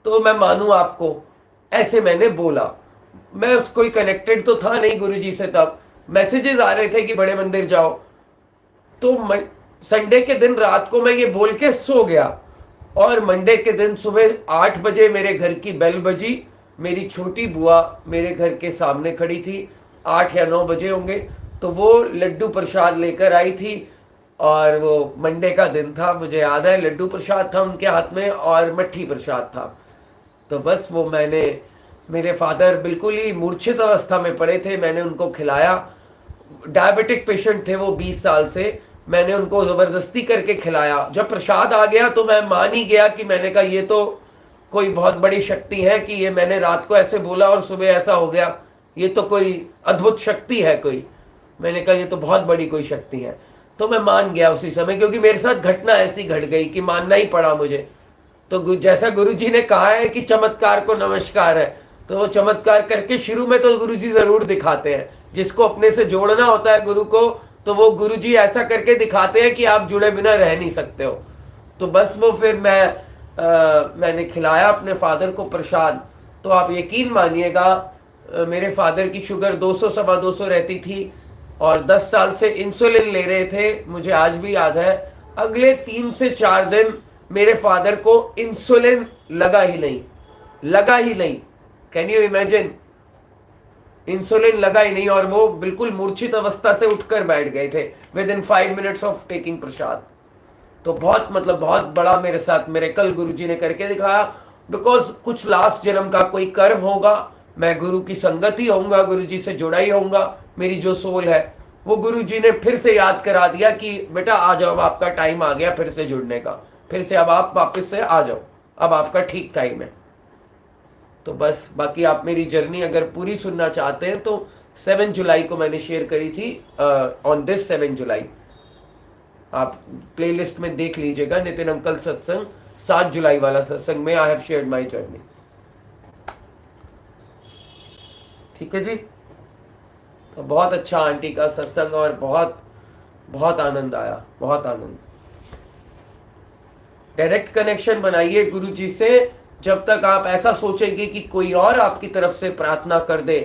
तो मैं मानूं आपको। ऐसे मैंने बोला। मैं कोई कनेक्टेड तो था नहीं गुरुजी से, तब मैसेजेस आ रहे थे कि बड़े मंदिर जाओ। तो संडे के दिन रात को मैं ये बोल के सो गया, और मंडे के दिन सुबह 8 बजे मेरे घर की बेल बजी। मेरी छोटी बुआ मेरे घर के सामने खड़ी थी, 8 या 9 बजे होंगे, तो वो लड्डू प्रसाद लेकर आई थी। और वो मंडे का दिन था, मुझे याद है, लड्डू प्रसाद था उनके हाथ में और मट्ठी प्रसाद था। तो बस वो मैंने, मेरे फादर बिल्कुल ही मूर्छित अवस्था में पड़े थे, मैंने उनको खिलाया। डायबिटिक पेशेंट थे वो 20 साल से, मैंने उनको जबरदस्ती करके खिलाया। जब प्रसाद आ गया तो मैं मान ही गया कि मैंने कहा ये तो कोई बहुत बड़ी शक्ति है कि ये मैंने रात को ऐसे बोला और सुबह ऐसा हो गया, ये तो कोई अद्भुत शक्ति है कोई। मैंने कहा ये तो बहुत बड़ी कोई शक्ति है। तो मैं मान गया उसी समय, क्योंकि मेरे साथ घटना ऐसी घट गई कि मानना ही पड़ा मुझे। तो जैसा गुरुजी ने कहा है कि चमत्कार को नमस्कार है, तो वो चमत्कार करके शुरू में तो गुरुजी जरूर दिखाते हैं। जिसको अपने से जोड़ना होता है गुरु को, तो वो गुरुजी ऐसा करके दिखाते हैं कि आप जुड़े बिना रह नहीं सकते हो। तो बस वो फिर मैंने खिलाया अपने फादर को प्रसाद। तो आप यकीन मानिएगा, मेरे फादर की शुगर 200 सवा 200 रहती थी, और 10 साल से इंसुलिन ले रहे थे, मुझे आज भी याद है। अगले 3 से 4 दिन मेरे फादर को इंसुलिन लगा ही नहीं, लगा ही नहीं। कैन यू इमेजिन, इंसुलिन लगा ही नहीं, और वो बिल्कुल मूर्छित अवस्था से उठकर बैठ गए थे within 5 minutes of taking prasad. तो बहुत मतलब बहुत बड़ा मेरे साथ मिरेकल गुरुजी ने करके दिखाया। बिकॉज कुछ लास्ट जन्म का कोई कर्म होगा, मैं गुरु की संगत ही होऊंगा, गुरुजी से जुड़ा ही होऊंगा। मेरी जो सोल है वो गुरुजी ने फिर से याद करा दिया कि बेटा आ जाओ, अब आपका टाइम आ गया फिर से जुड़ने का, फिर से अब आप वापस से आ जाओ, अब आपका ठीक टाइम है। तो बस बाकी आप मेरी जर्नी अगर पूरी सुनना चाहते हैं तो 7 जुलाई को मैंने शेयर करी थी, ऑन दिस 7 जुलाई। आप प्लेलिस्ट में देख लीजिएगा, नितिन अंकल सत्संग 7 जुलाई वाला सत्संग में I have shared my journey. ठीक है जी। तो बहुत अच्छा आंटी का सत्संग, और बहुत बहुत आनंद आया, बहुत आनंद। डायरेक्ट कनेक्शन बनाइए गुरु जी से। जब तक आप ऐसा सोचेंगे कि कोई और आपकी तरफ से प्रार्थना कर दे,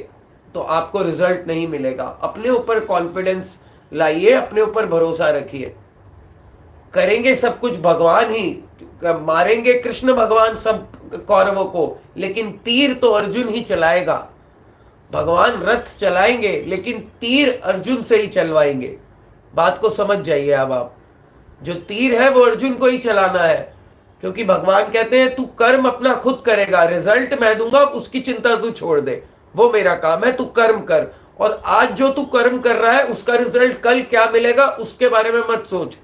तो आपको रिजल्ट नहीं मिलेगा। अपने ऊपर कॉन्फिडेंस लाइए, अपने ऊपर भरोसा रखिए। करेंगे सब कुछ भगवान ही, मारेंगे कृष्ण भगवान सब कौरवों को, लेकिन तीर तो अर्जुन ही चलाएगा। भगवान रथ चलाएंगे लेकिन तीर अर्जुन से ही चलवाएंगे। बात को समझ जाइए। अब आप, जो तीर है वो अर्जुन को ही चलाना है, क्योंकि भगवान कहते हैं तू कर्म अपना खुद करेगा, रिजल्ट मैं दूंगा, उसकी चिंता तू छोड़ दे, वो मेरा काम है, तू कर्म कर। और आज जो तू कर्म कर रहा है उसका रिजल्ट कल क्या मिलेगा उसके बारे में मत सोच।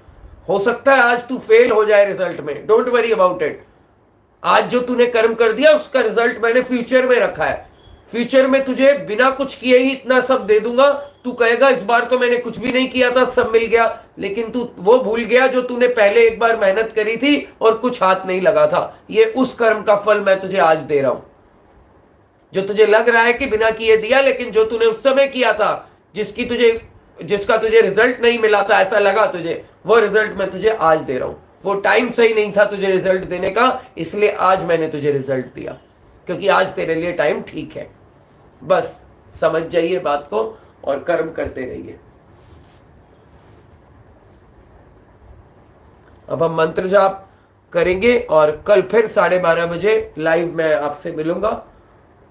हो सकता है आज तू फेल हो जाए रिजल्ट में, डोंट वरी अबाउट इट। आज जो तूने कर्म कर दिया उसका रिजल्ट मैंने फ्यूचर में रखा है। फ्यूचर में तुझे बिना कुछ किए ही इतना सब दे दूंगा, तू कहेगा इस बार तो मैंने कुछ भी नहीं किया था, सब मिल गया, लेकिन तू वो भूल गया जो तूने पहले एक बार मेहनत करी थी और कुछ हाथ नहीं लगा था। ये उस कर्म का फल मैं तुझे आज दे रहा हूं, जो तुझे लग रहा है कि बिना किए दिया, लेकिन जो तूने उस समय किया था, जिसका तुझे रिजल्ट नहीं मिला था, ऐसा लगा तुझे, वो रिजल्ट मैं तुझे आज दे रहा हूं। वो टाइम सही नहीं था तुझे रिजल्ट देने का, इसलिए आज मैंने तुझे रिजल्ट दिया, क्योंकि आज तेरे लिए टाइम ठीक है। बस समझ जाइए बात को और कर्म करते रहिए। अब हम मंत्र जाप करेंगे और कल फिर 12:30 बजे लाइव मैं आपसे मिलूंगा,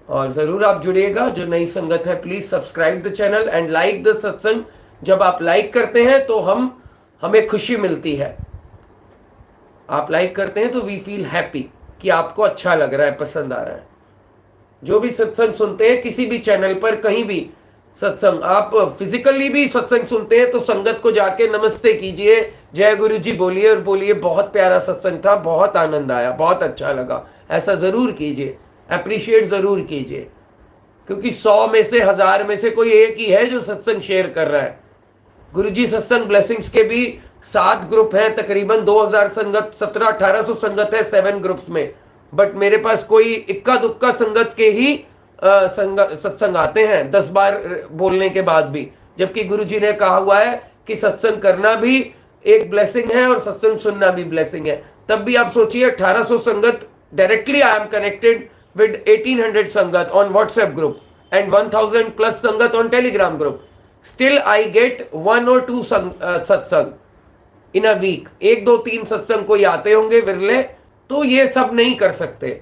और जरूर आप जुड़िएगा। जो नई संगत है please subscribe the channel and like the सत्संग। जब आप लाइक करते हैं तो हमें खुशी मिलती है। आप लाइक करते हैं तो वी फील हैप्पी कि आपको अच्छा लग रहा है, पसंद आ रहा है। जो भी सत्संग सुनते हैं किसी भी चैनल पर, कहीं भी सत्संग, आप फिजिकली भी सत्संग सुनते हैं तो संगत को जाके नमस्ते कीजिए, जय गुरु जी बोलिए और बोलिए बहुत प्यारा सत्संग था, बहुत आनंद आया, बहुत अच्छा लगा। ऐसा जरूर कीजिए, अप्रिशिएट जरूर कीजिए, क्योंकि 100 में से 1000 में से कोई एक ही है जो सत्संग शेयर कर रहा है। गुरुजी सत्संग ब्लेसिंग्स के भी 7 ग्रुप हैं, तकरीबन 2000 संगत, 1700-1800 संगत है 7 ग्रुप्स में। बट मेरे पास कोई इक्का दुक्का संगत के ही सत्संग आते हैं 10 बार बोलने के बाद भी, जबकि गुरुजी ने कहा हुआ है कि सत्संग करना भी एक ब्लेसिंग है और सत्संग सुनना भी ब्लेसिंग है। तब भी आप सोचिए 1800 sangat directly I am connected with 1800 sangat on WhatsApp group and 1000 plus sangat on Telegram group. Still I get 1 or 2 सत्संग इन अ वीक। 1, 2, 3 सत्संग कोई आते होंगे विरले, तो ये सब नहीं कर सकते।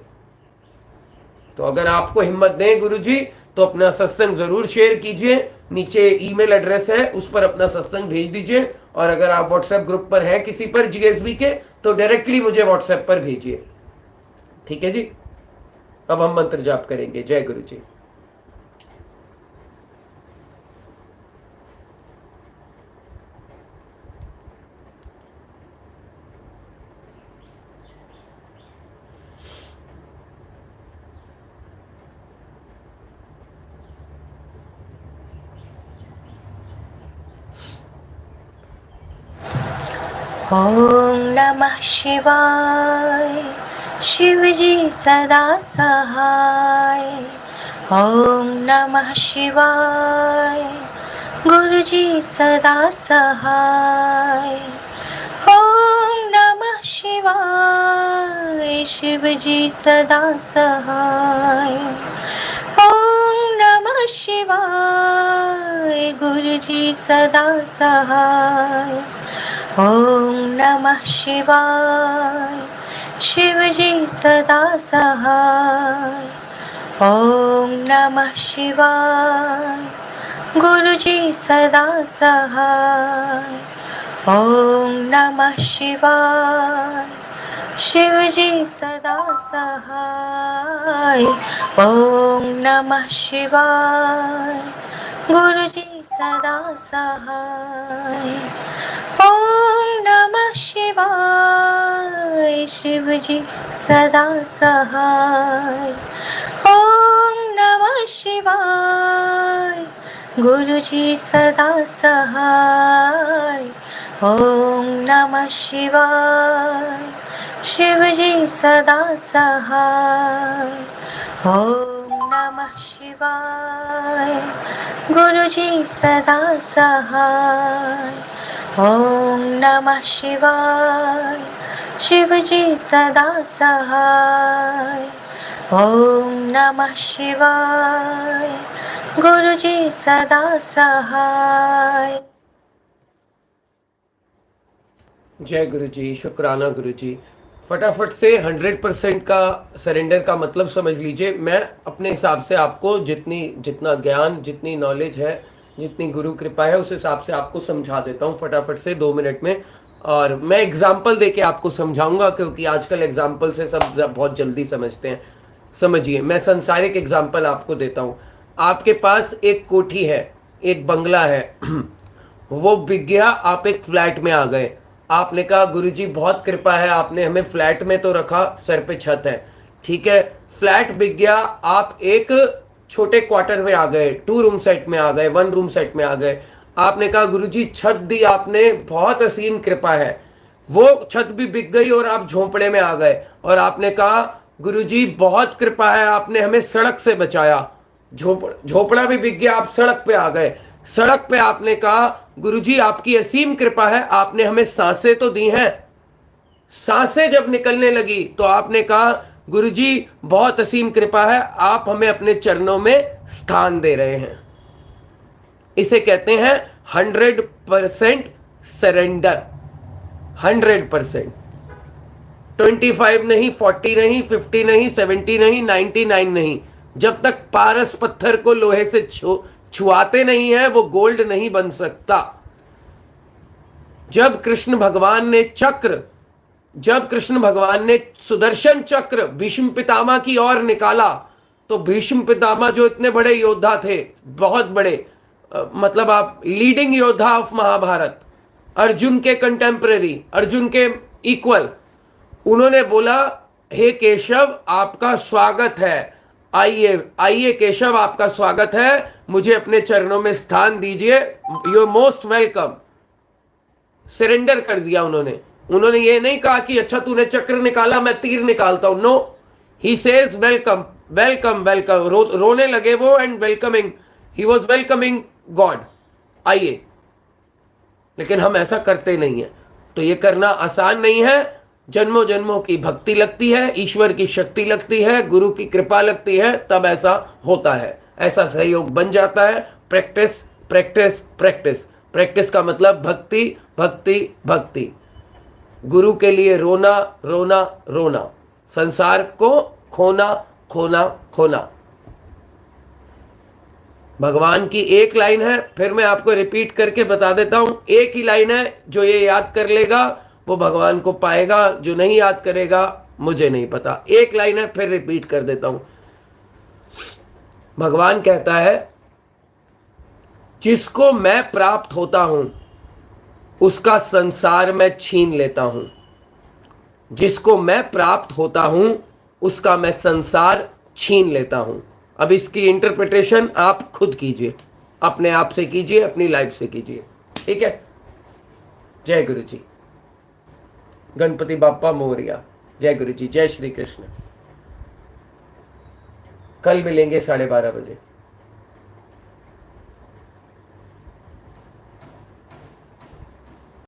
तो अगर आपको हिम्मत दें गुरुजी तो अपना सत्संग जरूर शेयर कीजिए। नीचे ईमेल एड्रेस है, उस पर अपना सत्संग भेज दीजिए। और अगर आप व्हाट्सएप ग्रुप पर हैं किसी पर जीएसबी के, तो डायरेक्टली मुझे व्हाट्सएप पर भेजिए। ठीक है जी। अब हम मंत्र जाप करेंगे। जय गुरु जी। ओम नमः शिवाय, शिव जी सदा सहाय। ओम नमः शिवाय, गुरु जी सदा सहाय। ओम नमः शिवाय, शिव जी सदा सहाय। ओम नमः शिवाय, गुरु जी सदा सहाय। ओम नमः शिवाय, शिव जी सदा सहाय। ओम नमः शिवाय, गुरु जी सदा सहाय। ओम नमः शिवाय, शिव जी सदा सहाय। ओम नमः शिवाय, गुरु जी सदा सहाय। ओम नमः शिवाय, शिव जी सदा सहाय। ओम नमः शिवाय, गुरु जी सदा सहाय। ओम नमः शिवाय, शिव जी सदा सहाय। ओम नमः शिवाय, गुरु जी सदा सहाय। ओम नमः शिवाय, शिव जी सदा सहाय। ओम नमः शिवाय, गुरु जी सदा सहाय। जय गुरु जी। शुक्राना गुरु जी। फटाफट से 100% का सरेंडर का मतलब समझ लीजिए। मैं अपने हिसाब से आपको जितना ज्ञान, जितनी नॉलेज है, जितनी गुरु कृपा है, उस हिसाब से आपको समझा देता हूँ फटाफट से 2 मिनट में। और मैं एग्जाम्पल देके आपको समझाऊंगा, क्योंकि आजकल एग्जाम्पल से सब बहुत जल्दी समझते हैं। समझिए, मैं संसारिक एग्जाम्पल आपको देता हूँ। आपके पास एक कोठी है, एक बंगला है, वो बिक गया, आप एक फ्लैट में आ गए। आपने कहा गुरुजी बहुत कृपा है, आपने हमें फ्लैट में तो रखा, सर पे छत है, ठीक है। फ्लैट बिक गया, आप एक छोटे क्वार्टर में आ गए, 2 रूम सेट में आ गए, 1 रूम सेट में आ गए। आपने कहा गुरुजी छत दी आपने, बहुत असीम कृपा है। वो छत भी बिक गई और आप झोंपड़े में आ गए। और आपने कहा गुरुजी बहुत कृपा है, आपने हमें सड़क से बचाया। झोपड़ा भी बिक गया, आप सड़क पे आ गए। सड़क पे आपने कहा गुरुजी आपकी असीम कृपा है, आपने हमें सांसें तो दी हैं। सांसें जब निकलने लगी तो आपने कहा गुरुजी बहुत असीम कृपा है, आप हमें अपने चरणों में स्थान दे रहे हैं। इसे कहते हैं 100% सरेंडर। 100%, 25 नहीं, 40 नहीं, 50 नहीं, 70 नहीं, 99 नहीं। जब तक पारस पत्थर को लोहे से छुआते नहीं है वो गोल्ड नहीं बन सकता। जब कृष्ण भगवान ने सुदर्शन चक्र भीष्म पितामह की ओर निकाला तो भीष्म पितामह जो इतने बड़े योद्धा थे, बहुत बड़े, मतलब आप लीडिंग योद्धा ऑफ महाभारत, अर्जुन के कंटेम्पररी, अर्जुन के इक्वल, उन्होंने बोला हे केशव आपका स्वागत है, आइए आइए केशव आपका स्वागत है, मुझे अपने चरणों में स्थान दीजिए, यू मोस्ट वेलकम। सरेंडर कर दिया उन्होंने ये नहीं कहा कि अच्छा तूने चक्र निकाला मैं तीर निकालता हूं। No, he says welcome welcome welcome. रोने लगे वो and welcoming, he was welcoming God, आइए। लेकिन हम ऐसा करते नहीं है। तो ये करना आसान नहीं है। जन्मों जन्मों की भक्ति लगती है, ईश्वर की शक्ति लगती है, गुरु की कृपा लगती है, तब ऐसा होता है, ऐसा सहयोग बन जाता है। Practice practice practice. प्रैक्टिस का मतलब भक्ति भक्ति भक्ति। गुरु के लिए रोना रोना रोना, संसार को खोना खोना खोना। भगवान की एक लाइन है, फिर मैं आपको रिपीट करके बता देता हूं। एक ही लाइन है, जो ये याद कर लेगा वो भगवान को पाएगा, जो नहीं याद करेगा मुझे नहीं पता। एक लाइन है, फिर रिपीट कर देता हूं। भगवान कहता है जिसको मैं प्राप्त होता हूं उसका संसार मैं छीन लेता हूं। जिसको मैं प्राप्त होता हूं उसका मैं संसार छीन लेता हूं। अब इसकी इंटरप्रिटेशन आप खुद कीजिए, अपने आप से कीजिए, अपनी लाइफ से कीजिए, ठीक है। जय गुरु जी। गणपति बाप्पा मोरिया। जय गुरु जी। जय श्री कृष्ण। कल मिलेंगे 12:30 बजे।